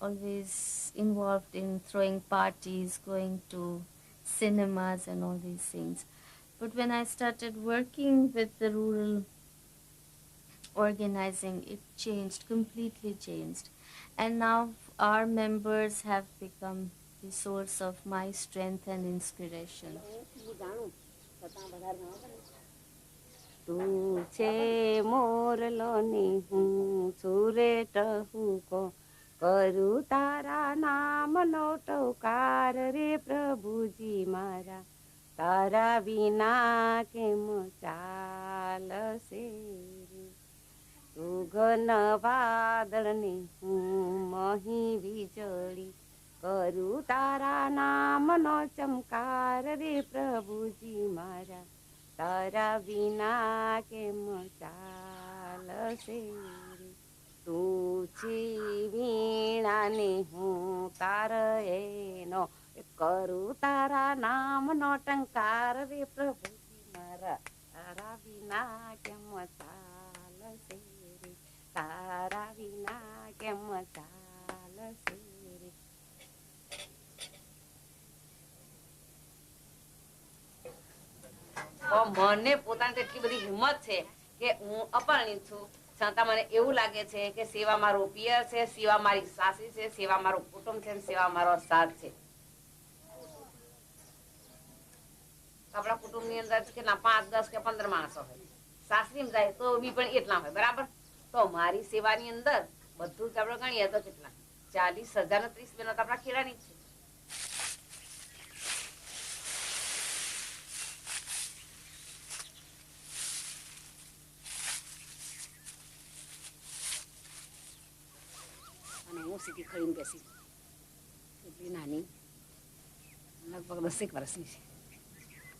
always involved in throwing parties, going to cinemas and all these things. But when I started working with the rural organizing, it changed, completely changed. And now our members have become the source of my strength and inspiration. તું છે મોરલો ને હું છુરે ટહુકો કરું તારા નામનો ટોકાર રે પ્રભુજી મારા તારા વિના કેમ ચાલશે રે તું ઘન વાદળને હું મહી વીજળી કરું તારા નામનો ચમકાર રે પ્રભુજી મારા તારા વિના કેમ ચાલશે રે તું છી વીણાને હું તાર એનો કરું તારા નામનો ટંકાર રે પ્રભુજી મારા તારા વિના કેમ ચાલશે રે તારા વિના કેમ ચાલશે રે મને પોતાની તો એટલી બધી હિંમત છે કે હું અપરિણિત છું છતાં મને એવું લાગે છે કે સેવા મારું પિયર છે, સેવા મારી સાસરી છે, સેવા મારું કુટુંબ છે, સેવા મારો સાથ છે. આપણા કુટુંબની અંદર કેટલા 5, 10 કે 15 માણસો હોય, સાસરીમાં જાય તો બી પણ એટલા હોય, બરાબર. તો મારી સેવાની અંદર બધું જ આપણે ગણીએ તો કેટલા 40,000 ને 30 બહેનો તો આપણા ખેડાની જ છે. હું સીધી ખરીને બેસી એટલી નાની લગભગ 10 વર્ષની છે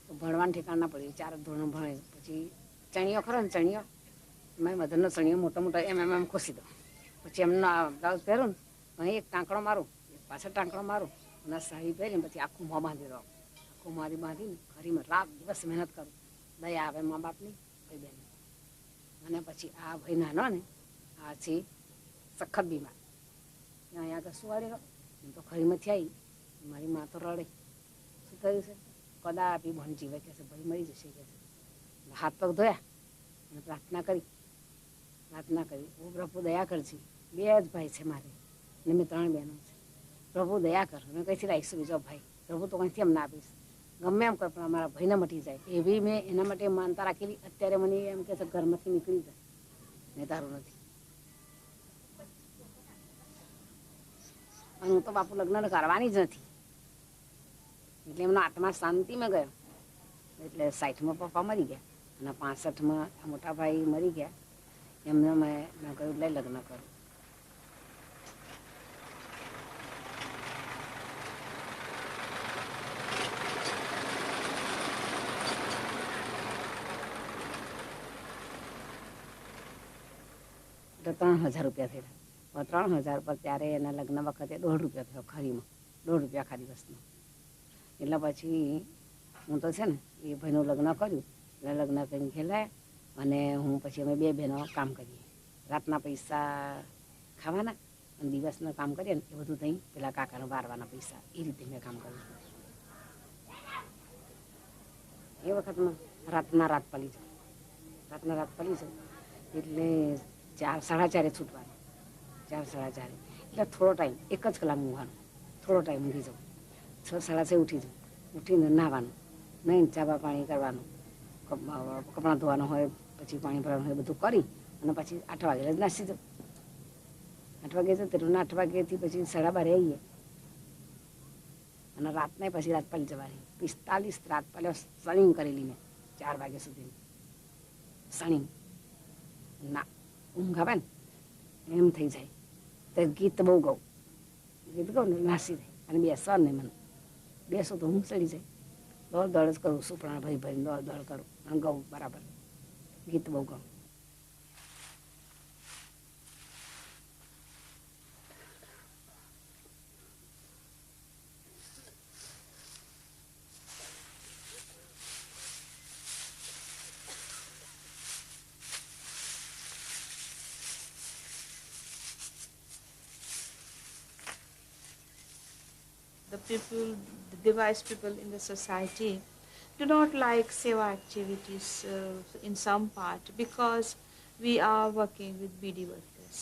તો ભણવાનું ઠેકાણ ના પડ્યું. 4 ધોરણ ભણે પછી ચણિયો ખરો ને ચણિયો મેં મધરનો ચણિયો મોટો મોટો એમ ખોસી દઉં. પછી એમનો બ્લાઉઝ પહેરું ને અહીં એક ટાંકડો મારું, પાછળ ટાંકડો મારું અને સાડી પહેરીને પછી આખું મોં બાંધી દઉં. આખું મારી બાંધીને ખરીમાં રાત દિવસ મહેનત કરું. દયા આવે મા બાપની ભાઈ બહેન. અને પછી આ ભાઈ નાનો ને આ છે સખત બીમાર. અહીંયા આગળ સુવાડેલો હું તો ખરીમાંથી આવી. મારી મા તો રડે, શું થયું છે? કદાપી ભણ જીવે કે છે, ભાઈ મરી જશે કે છે. હાથ પગ ધોયા અને પ્રાર્થના કરી ઓ પ્રભુ દયા કરજે. 2 જ ભાઈ છે મારે અને મેં 3 બહેનો છે. પ્રભુ દયા કર, અમે કઈથી રાખીશું બીજો ભાઈ? પ્રભુ તો કંઈથી એમ ના આપીશ, ગમે એમ કર પણ અમારા ભાઈને મટી જાય એવી મેં એના માટે માનતા રાખેલી. અત્યારે મને એમ કે છે ઘરમાંથી નીકળી જાય ને તારું નથી. અને હું તો બાપુ લગ્ન કરવાની જ નથી. એટલે એમનો આત્મા શાંતિમાં ગયો. એટલે 60માં પપ્પા મરી ગયા અને 65માં મોટા ભાઈ મરી ગયા. એમને મેં કહ્યું લઈ લગ્ન કરું. તો 3000 રૂપિયા થયા. 3000 પર ત્યારે એના લગ્ન વખતે 1.5 રૂપિયા થયો ખરીમાં, 1.5 રૂપિયા ખાલી વસ્તુ. એટલે પછી હું તો છે ને એ ભાઈનું લગ્ન કર્યું. એટલે લગ્ન કરીને ખેલાયા અને હું પછી અમે 2 બહેનો કામ કરીએ. રાતના પૈસા ખાવાના અને દિવસના કામ કરીએ ને એ બધું ત્યાં પેલા કાકાને વારવાના પૈસા, એ રીતે મેં કામ કર્યું. એ વખતમાં રાતના રાત પડી જાય એટલે 4 સાડા 4 છૂટવાનું, 4 સાડા 4 એટલે થોડો ટાઈમ, 1 જ કલાક ઊંઘવાનું, થોડો ટાઈમ ઊંઘી જાઉં. 6 સાડા 6 ઉઠી જાઉં, ઉઠીને નાહવાનું, નહીં ચા પાણી કરવાનું, કપડાં ધોવાનું હોય, પછી પાણી ભરવાનું હોય, બધું કરી અને પછી 8 વાગે નાસી જાઉં. 8 વાગે જતો એટલે 8 વાગ્યાથી પછી 12:30 આવીએ અને રાતને પછી રાત પાલી જવાની. 45 રાત પાલ્યો સણીમ કરેલી મેં 4 વાગ્યા સુધી. સણીમ ના ઊંઘ આવે ને એમ થઈ જાય. તો ગીત બહુ ગાઉં, ગીત ગાઉં ને નાસી જાય અને બેસવા ને મને બેસો તો ઊંઘ ચડી જાય. દોડ જ કરું, સુપડા ભરીને દોડ કરું અને ગાઉં બરાબર, ગીત બહુ ગાઉં. The devised people in the society do not like Sewa activities in some part because we are working with BD workers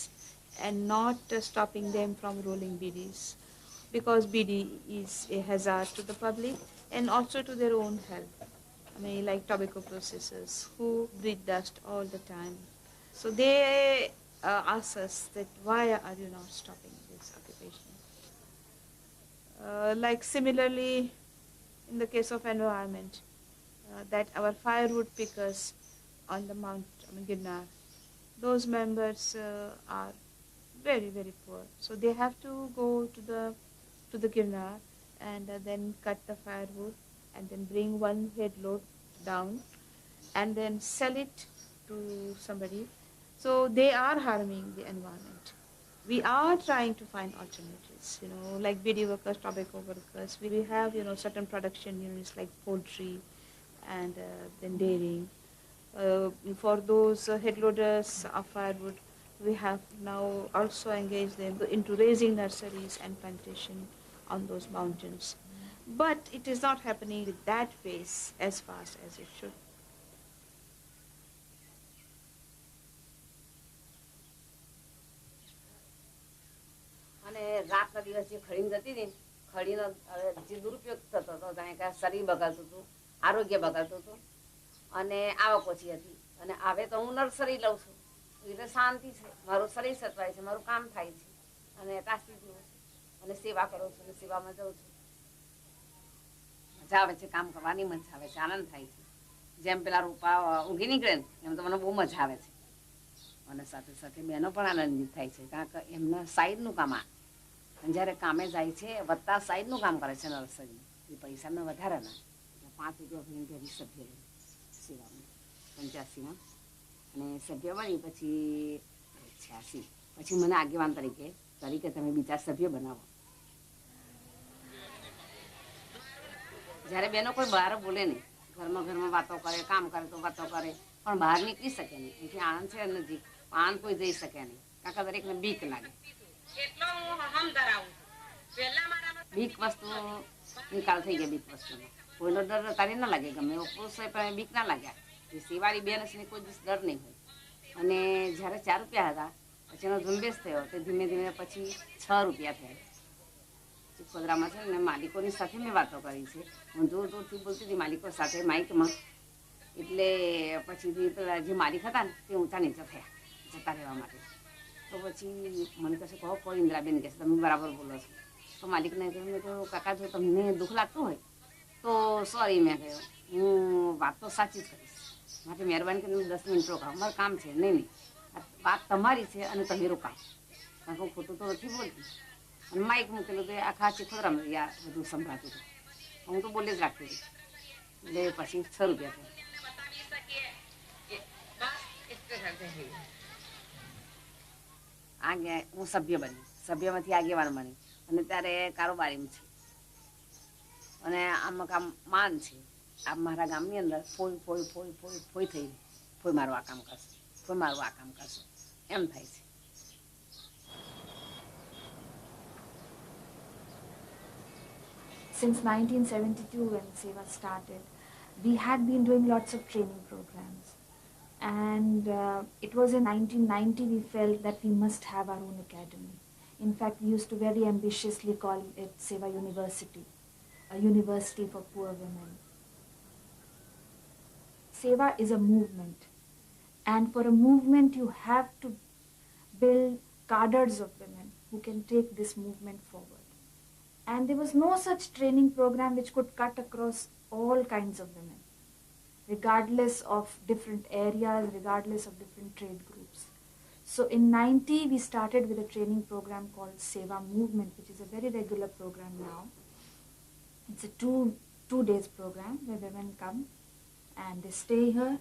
and not stopping them from rolling BDs, because BD is a hazard to the public and also to their own health. I mean, like tobacco processors who breathe dust all the time. So they ask us that why are you not stopping this occupation? Like similarly, in the case of environment, that our firewood pickers on the Girnar, those members are very, very poor. So they have to go to the Girnar and then cut the firewood and then bring one head load down and then sell it to somebody. So they are harming the environment. We are trying to find alternatives, like BD workers, tobacco workers. We have, certain production units like poultry and then dairying. For those head loaders of firewood, we have now also engaged them into raising nurseries and plantation on those mountains. But it is not happening with that pace as fast as it should. અને રાતના દિવસ જે ખડીને જતી હતી, ખડીનો જે દુરુપયોગ થતો હતો, જાણે કે શરીર બગાડતું હતું, આરોગ્ય બગાડતું હતું અને આવક ઓછી હતી. અને હવે તો હું નર્સરી લઉં છું એટલે શાંતિ છે, મારું શરીર સચવાય છે, મારું કામ થાય છે અને તાસી જીવું છું અને સેવા કરું છું અને સેવામાં જાઉં છું. મજા આવે છે, કામ કરવાની મજા આવે છે, આનંદ થાય છે. જેમ પેલા રૂપા ઊંઘી નીકળે ને એમ તો મને બહુ મજા આવે છે. અને સાથે સાથે બહેનો પણ આનંદિત થાય છે, કારણ કે એમના સાઈડનું કામ આ જ્યારે કામે જાય છે વત્તા સાઈડનું કામ કરે છે નર્સરી, એ પૈસામાં વધારે ના. 5 રૂપિયા સભ્ય સેવામાં 85માં અને સભ્ય બની પછી 86 પછી મને આગેવાન તરીકે તમે બીજા સભ્ય બનાવો. જ્યારે બહેનો કોઈ બહાર બોલે નહીં, ઘરમાં વાતો કરે, કામ કરે તો વાતો કરે, પણ બહાર નીકળી શકે નહીં. એથી આણંદ છે નજીક, આણંદ કોઈ જઈ શકે નહીં, કારણ કે દરેકને બીક લાગે. બીક વસ્તુ નિકાલ થઈ ગયા. બીક વસ્તુનો કોઈનો ડર તારે ના લાગે, ગમે એવો પુરુષ હોય પણ બીક ના લાગ્યા. એ સેવાળી બેન છે કોઈ દિવસ ડર નહીં હોય. અને જ્યારે 4 રૂપિયા હતા પછી એનો ઝુંબેશ થયો તો ધીમે ધીમે પછી 6 રૂપિયા થયા. ચિખોદરામાં છે ને માલિકોની સાથે મેં વાતો કરી છે, હું જોર જોરથી બોલતી હતી માલિકો સાથે માઇકમાં. એટલે પછીથી પેલા જે માલિક હતા ને તે ઊંચા નીચે થયા જતા રહેવા માટે. તો પછી મને કહેશે કહો ઇન્દ્રાબેન કહેશે તમે બરાબર બોલો છો. તો માલિકને કહ્યું, મેં કહ્યું કાકા જો તમને દુઃખ લાગતું હોય તો સોરી. મેં કહ્યું હું વાત તો સાચી જ કરીશ, માટે મહેરબાની કરીને 10 મિનિટ રોકાવ, મારું કામ છે. નહીં વાત તમારી છે અને તમે રોકાવ, કારણ કે હું ખોટું તો નથી બોલતી. અને માઇક મૂકેલું તો આખા ચિખોદરામાં યાર બધું સંભળાતું હતું, હું તો બોલે જ રાખતી હતી. એટલે પછી 6 રૂપિયા થયા. હું સભ્ય બની, સભ્યમાંથી આગેવાન બની અને ત્યારે કારોબારીમાં છે અને આમાં કામ માન છે. આ મારા ગામની અંદર ફોઈ ફોઈ ફોઈ ફોઈ ફોઈ થઈ ફોઈ મારું આ કામ કરશે, ફોઈ મારું આ કામ કરશે એમ થાય છે. Since 1972 when Sewa started, we had been doing lots of training programs. And it was in 1990 we felt that we must have our own academy. In fact, we used to very ambitiously call it Sewa University, a university for poor women. Sewa is a movement. And for a movement, you have to build cadres of women who can take this movement forward. And there was no such training program which could cut across all kinds of women, regardless of different areas, regardless of different trade groups. So in 90, we started with a training program called Sewa Movement, which is a very regular program now. It's a two days program where women come and they stay here,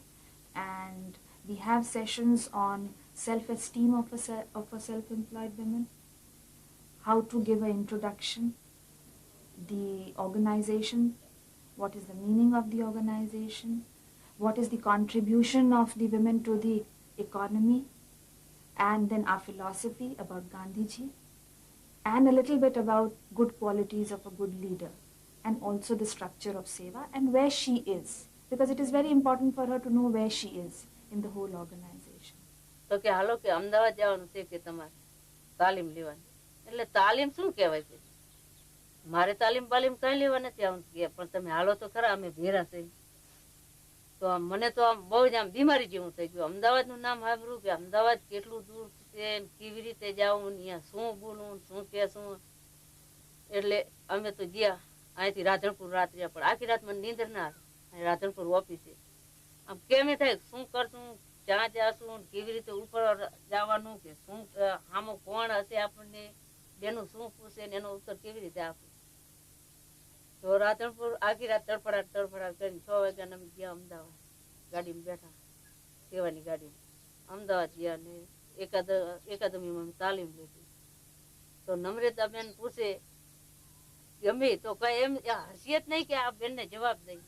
and we have sessions on self-esteem of a self-employed woman, how to give an introduction, the organization, what is the meaning of the organization, what is the contribution of the women to the economy, and then our philosophy about Gandhiji, and a little bit about good qualities of a good leader, and also the structure of Sewa and where she is, because it is very important for her to know where she is in the whole organization. તો કે હાલો કે અમદાવાદ જવાનું છે કે તમારે તાલીમ લેવાની, એટલે તાલીમ શું કહેવાય છે? મારે તાલીમ બાલીમ કઈ લેવા નથી આવતું કે, પણ તમે હાલો તો ખરા, અમે ભેરા છે. તો મને તો આમ બહુ જ આમ બીમારી જેવું થઈ ગયું. અમદાવાદનું નામ સાંભળ્યું કે અમદાવાદ કેટલું દૂર છે, કેવી રીતે જાવું, અહીંયા શું બોલવું, શું કહેશું. એટલે અમે તો ગયા અહીંથી રાધનપુર રાત રહ્યા, પણ આખી રાત મને નીંદર ના આવે. રાધનપુર ઓફિસે આમ કેમ થાય શું કરશું, ક્યાં જાશું, કેવી રીતે ઉપર જવાનું, કે શું આમાં કોણ હશે, આપણને બેનું શું પૂછે ને એનો ઉત્તર કેવી રીતે આપે. તો રાધનપુર આખી રાત તડફડાટ કરીને 6 વાગ્યાને અમે ગયા અમદાવાદ. ગાડીમાં બેઠા, સેવાની ગાડીમાં અમદાવાદ ગયા ને એકાદમીમાં અમે તાલીમ લીધી. તો નમ્રતાબેન પૂછે ગમે તો કઈ એમ હસીયત નહીં કે આ બેનને જવાબ દઈ,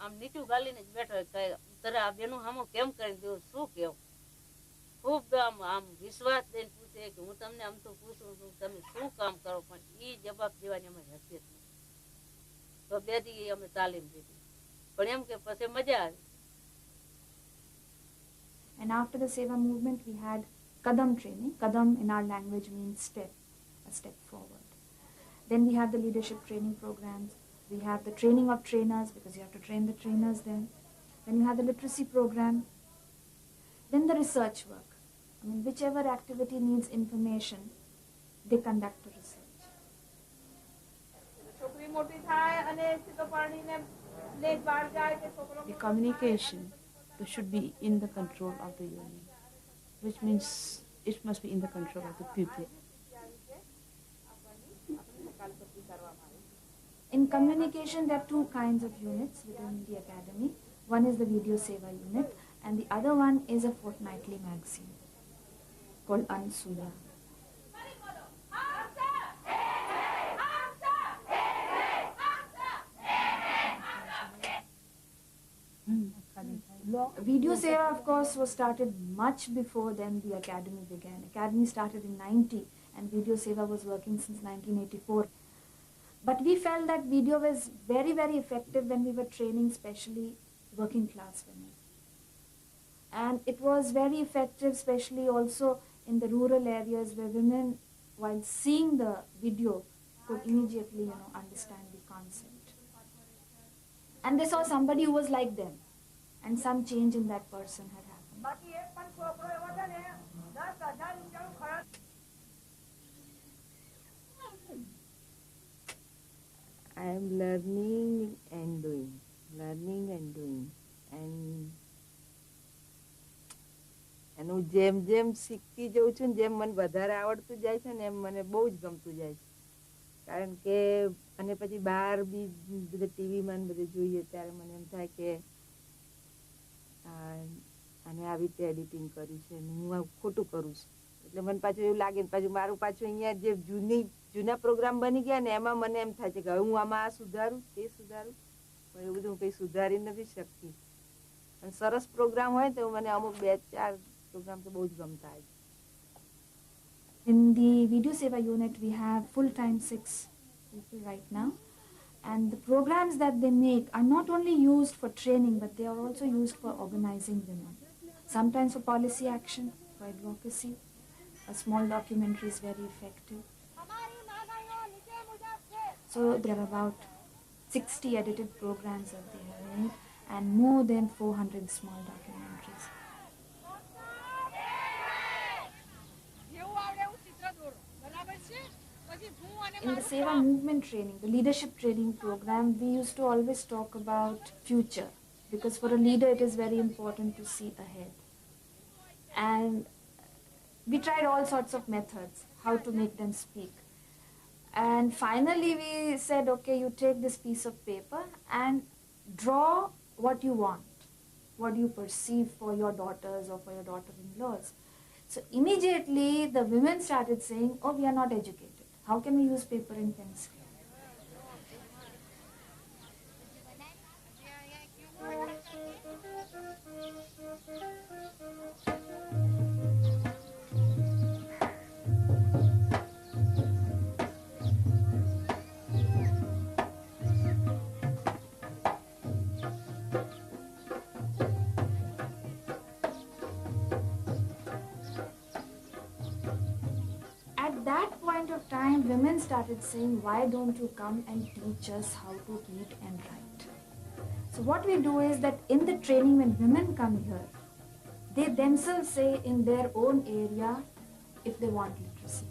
આમ નીચું ગાલીને જ બેઠો કઈ તારે આ બેનું હામો કેમ કરી દઉં, શું કેવું. ખૂબ આમ વિશ્વાસ દઈને પૂછે કે હું તમને આમ તો પૂછું છું તમે શું કામ કરો, પણ એ જવાબ દેવાની અમારી હસીયત નહીં. તો 2 દી અમે તાલીમ દીધી, પણ એમ કે પછી મજા આવી. And after the Sewa movement, we had Kadam training. Kadam in our language means step, a step forward. Then we have the leadership training programs. We have the training of trainers, because you have to train the trainers then. Then you have the literacy program. Then the research work. I mean, whichever activity needs information, they conduct the research. The communication should be in the control of the union, which means it must be in the control of the people. In communication, there are 2 kinds of units within the academy. One is the Video Sewa unit, and the other one is a fortnightly magazine called Ansuya. Video Sewa, of course, was started much before then the academy began. Academy started in 90 and Video Sewa was working since 1984. But we felt that video was very, very effective when we were training especially working class women. And it was very effective especially also in the rural areas where women, while seeing the video, could immediately, understand the concept. And they saw somebody who was like them. And some change in that person had happened. I am learning and doing. And હું જેમ શીખતી જઉં છું ને જેમ મને વધારે આવડતું જાય છે ને એમ મને બહુ જ ગમતું જાય છે. કારણ કે અને પછી બહાર બી બધે ટીવીમાં બધે જોઈએ ત્યારે મને એમ થાય કે અને આવી રીતે એડિટિંગ કર્યું છે ને હું ખોટું કરું છું. એટલે મને પાછું એવું લાગે ને પાછું મારું પાછું અહીંયા જે જૂના પ્રોગ્રામ બની ગયા ને એમાં મને એમ થાય છે કે હવે હું આમાં આ સુધારું તે સુધારું, પણ એવું બધું હું કંઈ સુધારી નથી શકતી. અને સરસ પ્રોગ્રામ હોય તો મને અમુક 2-4 પ્રોગ્રામ તો બહુ જ ગમતા હોય. In the video Sewa unit, we have full-time 6 people right now. And the programs that they make are not only used for training, but they are also used for organizing women. Sometimes for policy action, for advocacy. A small documentary is very effective. So there are about 60 edited programs that they have made and more than 400 small documentaries. In the Sewa movement training, the leadership training program, we used to always talk about future, because for a leader it is very important to see ahead. And we tried all sorts of methods, how to make them speak. And finally we said, okay, you take this piece of paper and draw what you want, what you perceive for your daughters or for your daughter-in-laws. So immediately the women started saying, oh, we are not educated. How can we use paper and pencil? At that point of time, women started saying, why don't you come and teach us how to read and write? So what we do is that in the training, when women come here, they themselves say in their own area if they want literacy.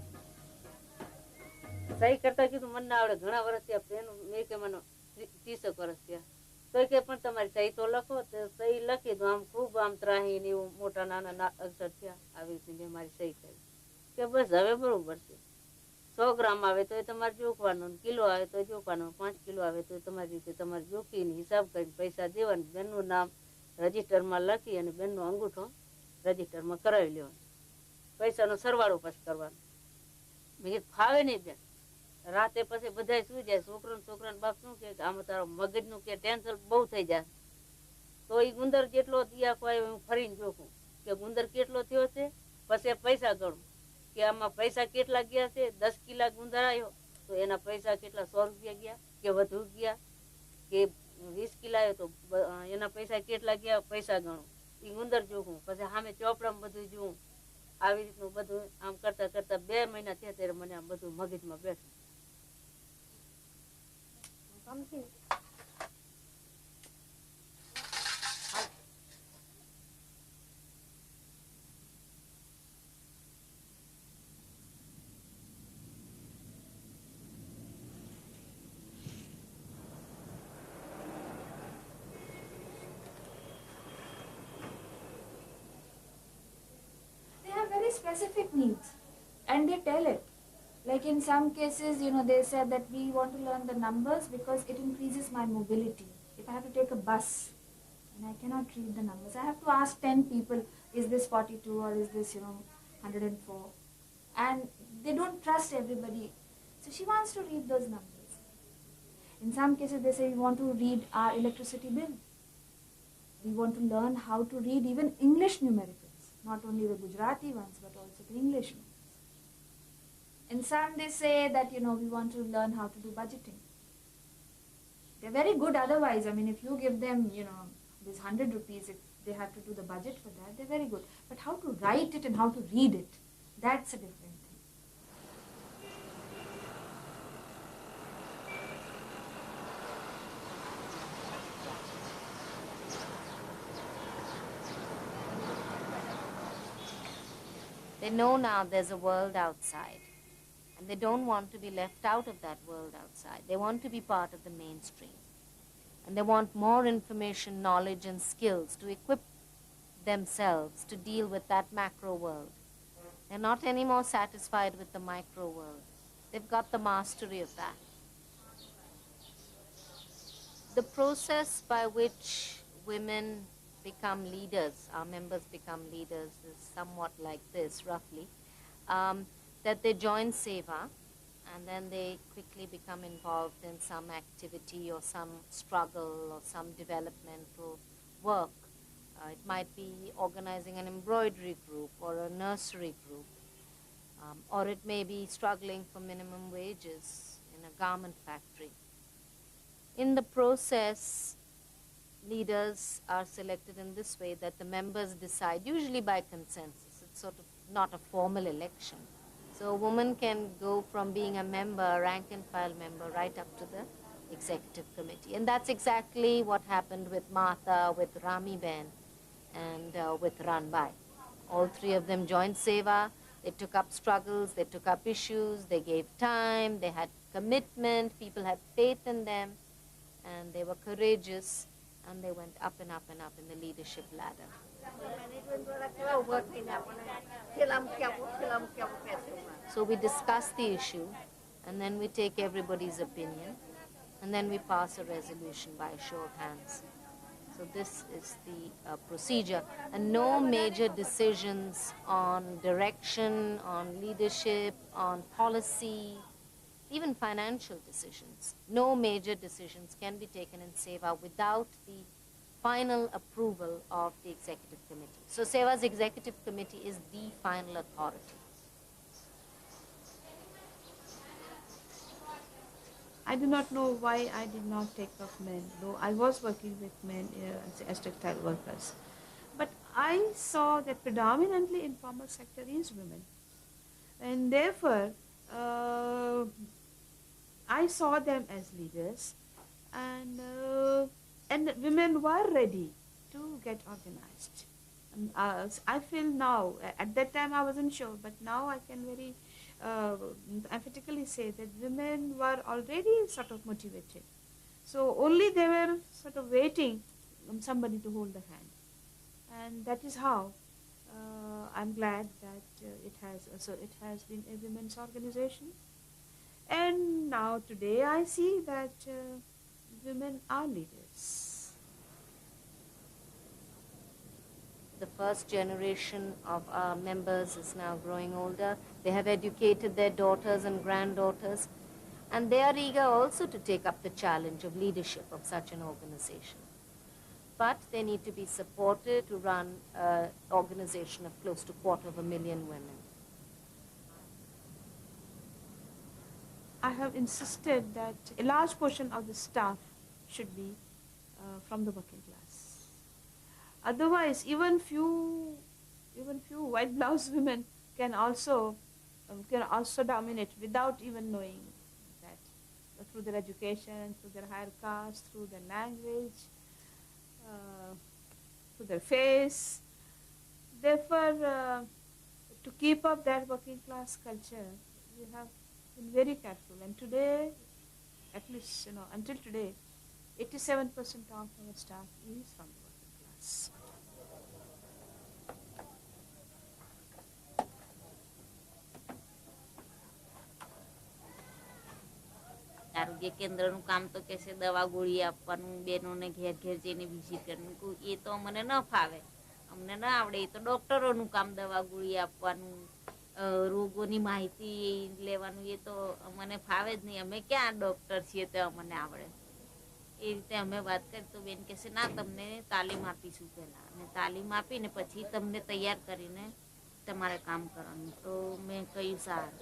સહી કરતા કીધું મને ના આવડે, ઘણા વર્ષ થયા, મેં કે મને 30 વર્ષ થયા, તો કે પણ તમારી સહી તો લખો. તો સહી લખી દઉં, આમ ખૂબ આમ ત્રાહી ને એવું મોટા નાના અક્ષર થયા, આવી રીતે મેં મારી સહી કરી કે બસ હવે બરોબર છે. 100 ગ્રામ આવે તો એ તમારે જોખવાનું, કિલો આવે તો જોખવાનું, 5 કિલો આવે તો તમારી રીતે તમારે જોખીને હિસાબ કરીને પૈસા દેવાનું, બેનનું નામ રજીસ્ટરમાં લખી અને બેનનો અંગૂઠો રજીસ્ટરમાં કરાવી લેવાનો, પૈસાનો સરવાળો પછી કરવાનો. મેં કીધું ફાવે નહીં બેન, રાતે પછી બધા સુઈ જાય, છોકરાને બાપ શું કે આમાં તારો મગજનું કે ટેન્શન બહુ થઈ જાય. તો એ ગુંદર જેટલો દિયા હોય હું ફરીને જોખું કે ગુંદર કેટલો થયો છે, પછી પૈસા ગણું કે આમાં પૈસા કેટલા ગયા છે. 10 કિલા ગુંદર આવ્યો તો એના પૈસા કેટલા, 100 રૂપિયા ગયા કે વધુ ગયા, કે 20 કિલા આવ્યો તો એના પૈસા કેટલા ગયા, પૈસા ગણું, એ ગુંદર જોખું, પછી સામે ચોપડામાં બધું જોઉં. આવી રીતનું બધું આમ કરતા કરતા 2 મહિના થયા ત્યારે મને આમ બધું મગજમાં બેઠું. Specific needs, and they tell it. Like in some cases, they said that we want to learn the numbers because it increases my mobility. If I have to take a bus and I cannot read the numbers, I have to ask 10 people, is this 42 or is this 104? And they don't trust everybody, so she wants to read those numbers. In some cases they say we want to read our electricity bill. We want to learn how to read even English numericals. Not only the Gujarati ones, but also the English ones. And some they say that, we want to learn how to do budgeting. They're very good otherwise. I mean, if you give them, this 100 rupees, if they have to do the budget for that, they're very good. But how to write it and how to read it, that's a different thing. They know now there's a world outside, and they don't want to be left out of that world outside. They want to be part of the mainstream, and they want more information, knowledge, and skills to equip themselves to deal with that macro world. They're not anymore satisfied with the micro world. They've got the mastery of that. The process by which women become leaders, our members become leaders, is somewhat like this, roughly. that they join Sewa and then they quickly become involved in some activity or some struggle or some developmental work. It might be organizing an embroidery group or a nursery group, or it may be struggling for minimum wages in a garment factory. In the process, leaders are selected in this way that the members decide, usually by consensus. It's sort of not a formal election. So a woman can go from being a member, rank and file member, right up to the executive committee. And that's exactly what happened with Martha, with Rami Ben, and with Ranbai. All three of them joined Sewa. They took up struggles, they took up issues, they gave time, they had commitment, people had faith in them, and they were courageous, and they went up and up and up in the leadership ladder. So we discuss the issue, and then we take everybody's opinion, and then we pass a resolution by a show of hands. So this is the procedure, and no major decisions on direction, on leadership, on policy, even financial decisions. No major decisions can be taken in Sewa without the final approval of the executive committee. So Sewa's executive committee is the final authority. I do not know why I did not take up men, though I was working with men as textile workers. But I saw that predominantly informal sector is women. And therefore, I saw them as leaders, and women were ready to get organized. I feel now, at that time I wasn't sure, but now I can very emphatically say that women were already sort of motivated. So only they were sort of waiting on somebody to hold the hand. And that is how I'm glad that it has been a women's organization. And now today I see that women are leaders. The first generation of our members is now growing older. They have educated their daughters and granddaughters, and they are eager also to take up the challenge of leadership of such an organization. But they need to be supported to run an organization of close to 250,000 women. I have insisted that a large portion of the staff should be from the working class. Otherwise, even few white blouse women can also dominate without even knowing that, through their education, through their higher caste, through their language, through their face. Therefore, to keep up that working class culture, we have been very careful. And today, at least until today, 87% of our staff is from the working class. આરોગ્ય કેન્દ્રનું કામ તો કે છે દવા ગોળી આપવાનું, બહેનોને ઘેર ઘેર જઈને વિઝિટ કરવાનું, એ તો અમને ન ફાવે, અમને ન આવડે. એ તો ડોક્ટરોનું કામ દવા ગોળી આપવાનું, રોગોની માહિતી લેવાનું, એ તો અમને ફાવે જ નહીં. અમે ક્યાં ડોક્ટર છીએ તો અમને આવડે. એ રીતે અમે વાત કરી તો બેન કહેશે ના તમને તાલીમ આપીશું પહેલાં, અને તાલીમ આપીને પછી તમને તૈયાર કરીને તમારે કામ કરવાનું. તો મેં કહ્યું સારું.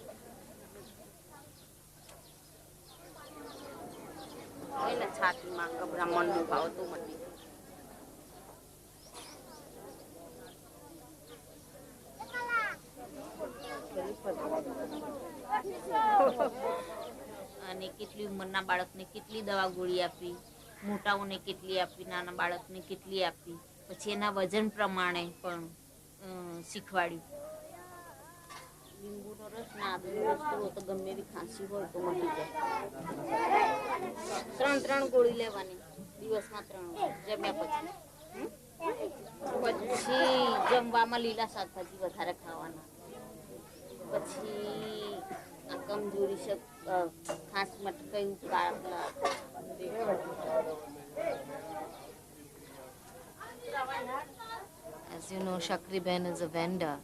એટલે છાતીમાં ગભરામણ દુખાવો તો મટી અને કેટલી ઉંમરના બાળકને કેટલી દવા ગોળી આપી, મોટાઓને કેટલી આપી, નાના બાળકને કેટલી આપી, પછી એના વજન પ્રમાણે પણ શીખવાડ્યું. લીંબુનો રસ ને આદુનો રસ પીવો તો ગમે એવી ખાંસી હોય તો મટી જાય. 3 ગોળી લેવાની દિવસમાં 3 જમ્યા પછી. પછી જમવામાં લીલા શાકભાજી વધારે ખાવાના. પછી આ કમજોરી છે, ખાંસ મટકાયું As you know, Shakriben is a vendor,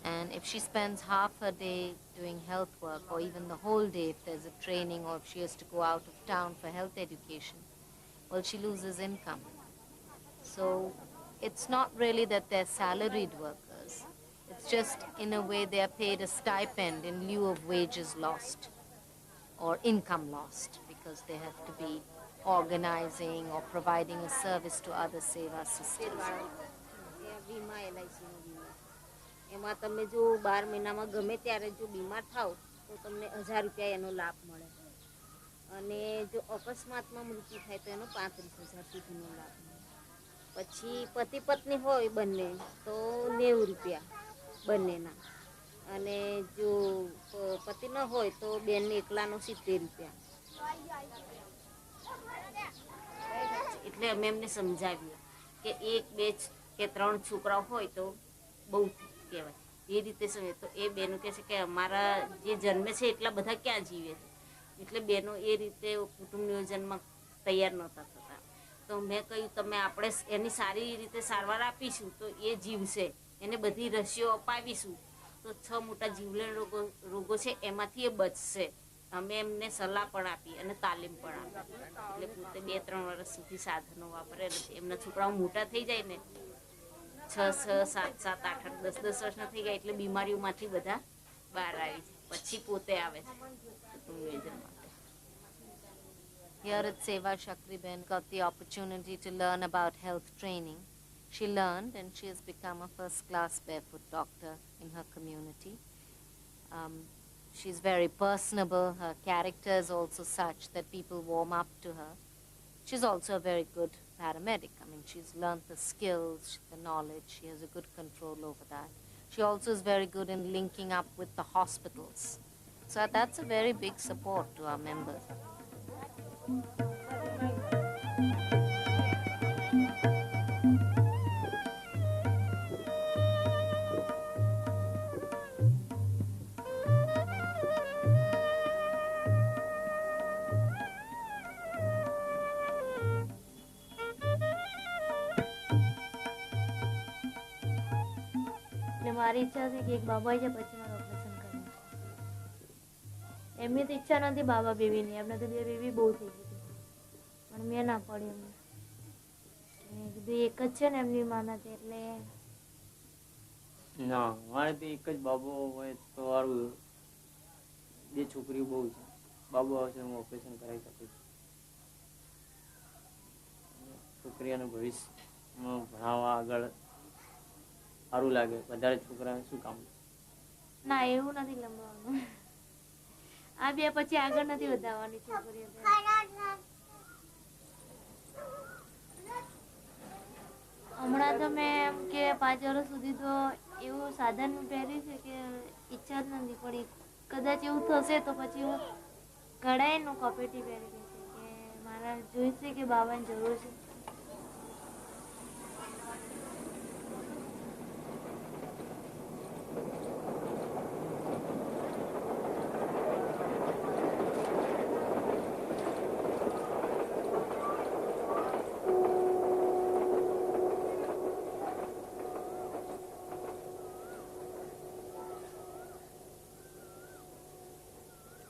And if she spends half her day doing health work, or even the whole day if there's a training, or if she has to go out of town for health education, well, she loses income. So it's not really that they're salaried workers. It's just, in a way, they are paid a stipend in lieu of wages lost or income lost, because they have to be organizing or providing a service to other Seva sisters. વીમા એલઆઈસીનો વીમા એમાં તમે જો 12 મહિનામાં ગમે ત્યારે જો બીમાર થાવ તો તમને 1000 રૂપિયા એનો લાભ મળે અને જો અકસ્માતમાં મૃત્યુ થાય તો એનો 35,000 સુધીનો લાભ મળે. પછી પતિ પત્ની હોય બંને તો 90 રૂપિયા બંનેના અને જો પતિ ન હોય તો બેનને એકલાનો 70 રૂપિયા. એટલે અમે એમને સમજાવીએ કે 1, 2 કે 3 છોકરાઓ હોય તો બહુ કહેવાય એ રીતે સમજે. તો એ બેનો કહે છે કે અમારા જે જન્મે છે એટલા બધા ક્યાં જીવે છે, એટલે બેનો એ રીતે કુટુંબ નિયોજનમાં તૈયાર નહોતા થતા. તો મેં કહ્યું તમે આપણે એની સારી રીતે સારવાર આપીશું તો એ જીવશે, એને બધી રસીઓ અપાવીશું તો 6 મોટા જીવલેણ રોગો છે એમાંથી એ બચશે. અમે એમને સલાહ પણ આપી અને તાલીમ પણ આપી. એટલે પોતે 2-3 વર્ષ સુધી સાધનો વાપરે. એમના છોકરાઓ મોટા થઈ જાય ને 6, 7, 8, 10 વર્ષના થઈ ગયા એટલે બીમારીઓમાંથી બધા બહાર આવી જાય. પછી પોતે આવે છે કુટુંબ નિયોજન માટે. Here at Sewa, Shakriben got the opportunity to learn about health training. She learned and she has become a first-class barefoot doctor in her community. She's very personable. Her character is also such that people warm up to her. She's also a very good paramedic. I mean, she's learned the skills, the knowledge. She has a good control over that. She also is very good in linking up with the hospitals. So that's a very big support to our members. મારી ઈચ્છા છે કે એક બાબા આવી જાય પછી મારે operation કરવું. એમની તો ઈચ્છા નથી બાબા બેબીની, એમને તો 2 બેબી બહુ થઈ ગઈ હતી પણ મેં ના પાડી એમને. મેં કીધું એક જ છે ને એમની માના તે એટલે ના મારે તો એક જ બાબો હોય તો સારું. 2 છોકરીઓ બહુ છે. બાબો આવશે હું ઓપરેશન કરાવી શકું છું. છોકરીઓને ભવિષ્યમાં ભણાવવા આગળ સારું લાગે. વધારે છોકરાને શું કામ? ના એવું નથી લંબાવવાનું. આ 2 પછી આગળ નથી વધારવાની છોકરીઓ. હમણાં તો મેં એમ કે 5 વર્ષ સુધી તો એવું સાધન પહેર્યું છે કે ઈચ્છા જ નથી પડી. કદાચ એવું થશે તો પછી હું કઢાઈનું કોપરેટિવ પહેરી છે કે મારા જોઈશે કે બાબાની જરૂર છે.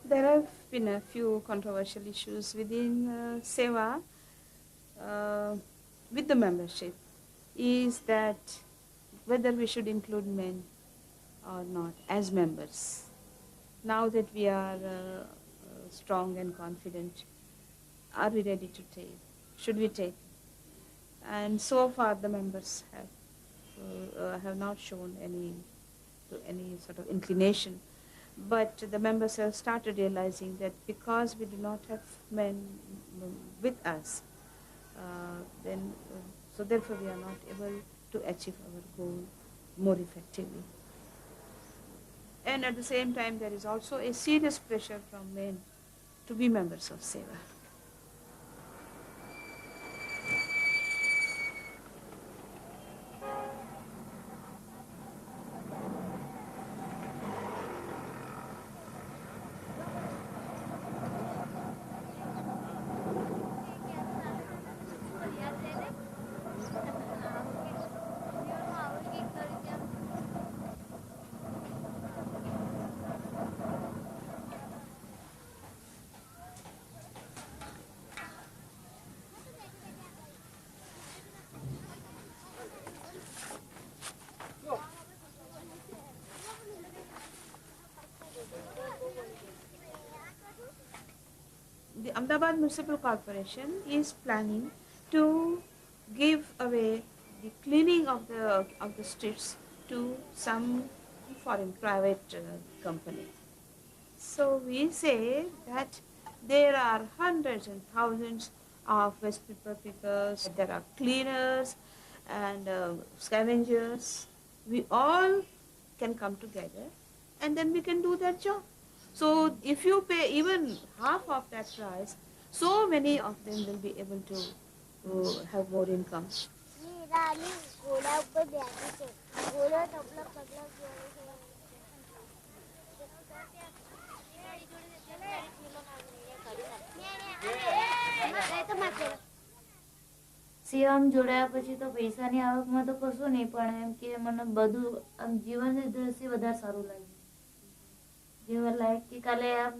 There have been a few controversial issues within Sewa with the membership. Is that whether we should include men or not as members. Now that we are strong and confident, are we ready to take? Should we take? And so far the members have not shown any sort of inclination. But the members have started realizing that because we do not have men with us, so therefore we are not able to achieve our goal more effectively. And at the same time, there is also a serious pressure from men to be members of Sewa. Ahmedabad Municipal Corporation is planning to give away the cleaning of the streets to some foreign private company. So we say that there are hundreds and thousands of West people, there are cleaners and scavengers. We all can come together and then we can do that job. So if you pay even half of that price, so many of them will be able to have more income. સેવામાં જોડાયા પછી તો પૈસાની આવકમાં તો કશું નહીં, પણ એમ કે મને બધું આમ જીવનની દ્રષ્ટિએ વધારે સારું લાગ્યું. જીવન લાયક કે કાલે આમ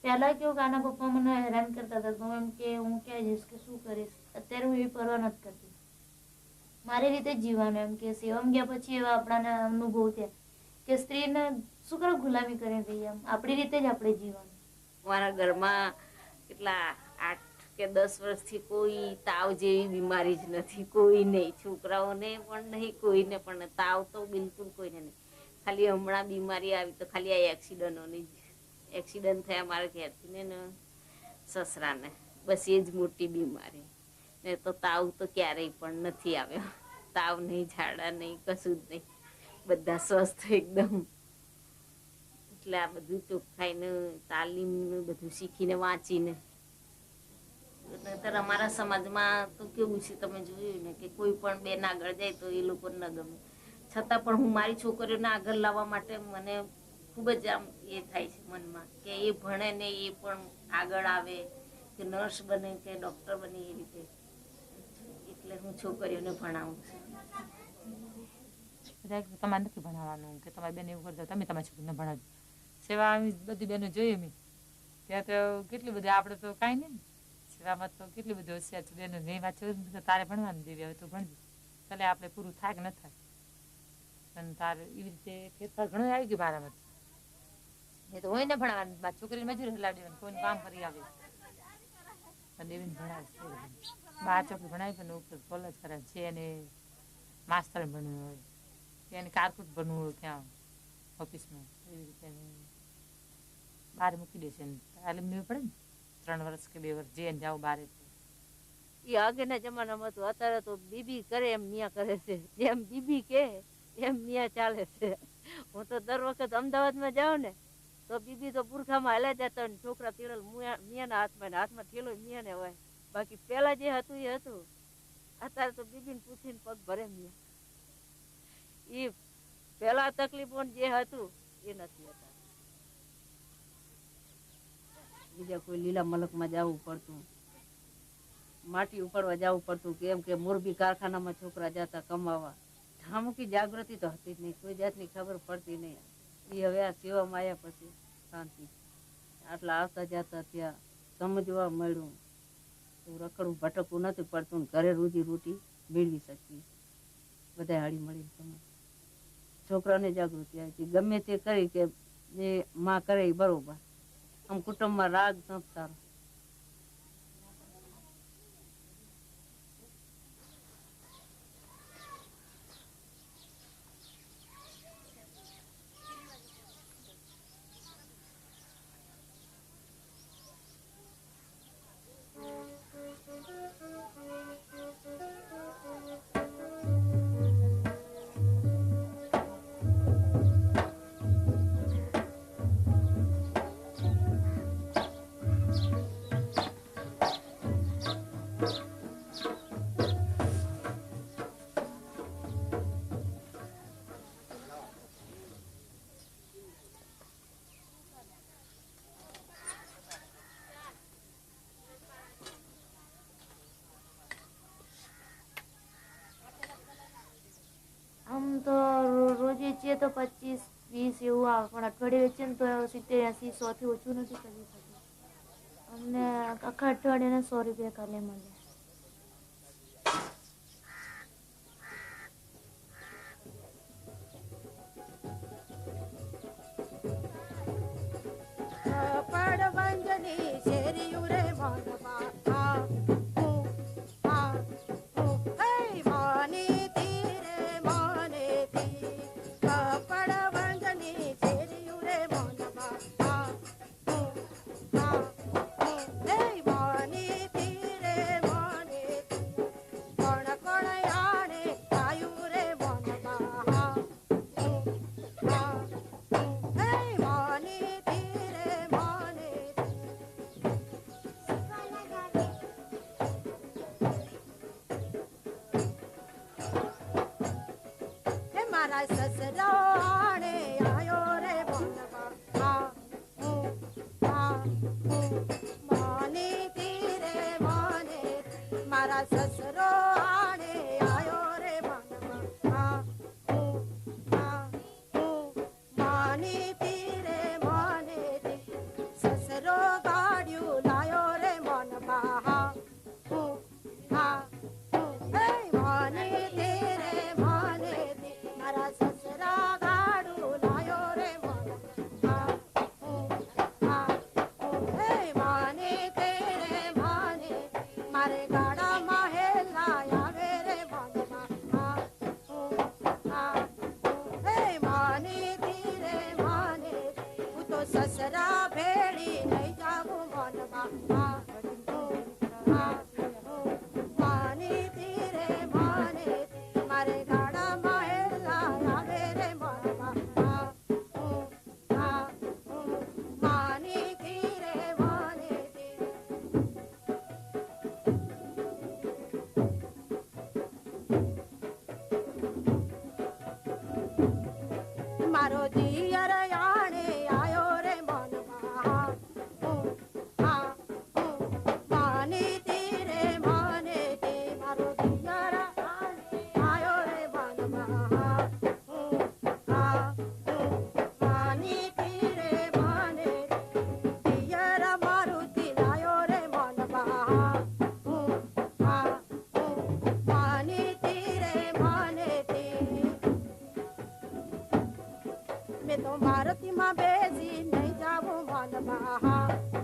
પહેલા કેવું કે આના પપ્પા મને હેરાન કરતા હતા, તો એમ કે હું ક્યાં જઈશ કે શું કરીશ. અત્યારે હું એવી પરવા નથી કરતી, મારી રીતે જીવવાનું. એમ કે સેવામાં ગયા પછી એવા આપણાને અનુભવ થયા કે સ્ત્રીને શું કરો ગુલામી કરીને રહીએ, આમ આપણી રીતે જ આપણે જીવવાનું. મારા ઘરમાં કેટલા 8 કે 10 વર્ષથી કોઈ તાવ જેવી બીમારી જ નથી, કોઈ નહીં, છોકરાઓને પણ નહીં, કોઈને પણ તાવ તો બિલકુલ કોઈને નહીં. ખાલી હમણાં બીમારી આવી તો ખાલી આ એક્સિડન્ટોની એક્સિડન્ટ થયા મારા ઘેરથી ને સસરાને, બસ એ જ મોટી બીમારી. ને તો તાવ તો ક્યારેય પણ નથી આવ્યો, તાવ નહીં, ઝાડા નહીં, કશું જ નહીં, બધા સ્વસ્થ એકદમ. એટલે આ બધું ચોખ્ખાઈને તાલીમ બધું શીખીને વાંચીને. નહીતર અમારા સમાજમાં તો કેવું છે તમે જોયું ને કે કોઈ પણ બેન આગળ જાય તો એ લોકોને ન ગમે, છતાં પણ હું મારી છોકરીઓને આગળ લાવવા માટે મને ખૂબ જ આમ એ થાય છે મનમાં કે એ ભણે ને એ પણ આગળ આવે, કે નર્સ બને કે ડૉક્ટર બને એ રીતે. એટલે હું છોકરીઓને ભણાવું છું. તમારે નથી ભણાવવાનું કે તમારી બેન એવું કરતા તમે તમારી છોકરીને ભણાવજો. સેવા બધી બહેનો જોઈએ મેં ત્યાં તો કેટલી બધી, આપણે તો કાંઈ નહીં ને સેવામાં તો કેટલી બધી હોશિયાર છે બેનો. નહીં વાંચો તારે ભણવાનું દેવી, હવે તું ભણજે, ભલે આપણે પૂરું થાય કે ન થાય. અને તારે એવી રીતે ફેરફાર ઘણો આવી ગયો મારામાં. એ તો હોય ને ભણવાનું, મારી છોકરીને મજૂરી હલાવી દેવાની, કોઈને કામ કરી આવે અને એવી ભણાવે. 12 ચોપડી ભણાવી પણ ઉપર કોલેજ કરે છે, એને માસ્તર ભણવું હોય, એને કારકુટ ભણવું હોય ત્યાં ઓફિસમાં, એવી રીતે બહાર મૂકી દેશે. તાલીમ લેવી પડે ને, 3 વર્ષ કે 2 વર્ષ જે જાવ બારે. એ આગળના જમાનામાં તો અત્યારે તો બીબી કરે એમ મિયા કરે છે, જેમ બીબી કે એમ મિયા ચાલે છે. હું તો દર વખત અમદાવાદમાં જાઉં ને તો બીબી તો પુરખામાં હાલ્યા જતા હોય, છોકરા તેડલ મિયાના હાથમાં, હાથમાં થેલો મિયાને હોય. બાકી પેલા જે હતું એ હતું, અત્યારે તો બીબીને પૂછીને પગ ભરે મિયા. એ પેલા તકલીફો જે હતું એ નથી હતા. બીજા કોઈ લીલા મલકમાં જવું પડતું, માટી ઉપાડવા જવું પડતું, કેમ કે મોરબી કારખાનામાં છોકરા જતા કમાવા. ધામુકી જાગૃતિ તો હતી જ નહીં, કોઈ જાતની ખબર પડતી નહીં. એ હવે આ સેવામાં આવ્યા પછી શાંતિ, આટલા આવતા જતા ત્યાં સમજવા મળ્યું તો રખડવું ભટકવું નથી પડતું, ઘરે રોજી રોટી મેળવી શકીએ બધા હળી મળીને. તમે છોકરાને જાગૃતિ આવી હતી, ગમે તે કરી કે જે માં કરે એ બરોબર. આમ કુટુંબમાં રાગ નથી સારો. આમ તો રોજ વેચીએ તો 25-20 એવું આવે, પણ અઠવાડિયે વેચીએ ને તો 70-80-100 થી ઓછું નથી કરી શકતું. અમને આખા અઠવાડિયાના 100 રૂપિયા કાલે મળે. પડવંજની શેરીયું રે मारा ससरा आने आयो रे बनवा माने तेरे माने मारा ससरो आने आयो रे बनवा माने तेरे माने ससरो गाड़ियो लायो रे मनवा माने तेरे माने मारा ससरा गाड़ू लायो रे मनवा माने तेरे माने मारे गाड़ा माहे लाया मेरे मनवा माने तेरे माने तू तो ससरा भेड़ी नहीं जाबू मनवा माने तेरे माने मारे गाड़ा माहे लाया मेरे मनवा माने तेरे माने मारो दियर आने आयो रे मनवा माने तेरे माने ते मारो दियर आने आयो रे मनवा माने तेरे माने दियर मारुति लायो रे मनवा माने तेरे माने ते मैं तो मारुति माँ बेजी नहीं जाऊँ मनवा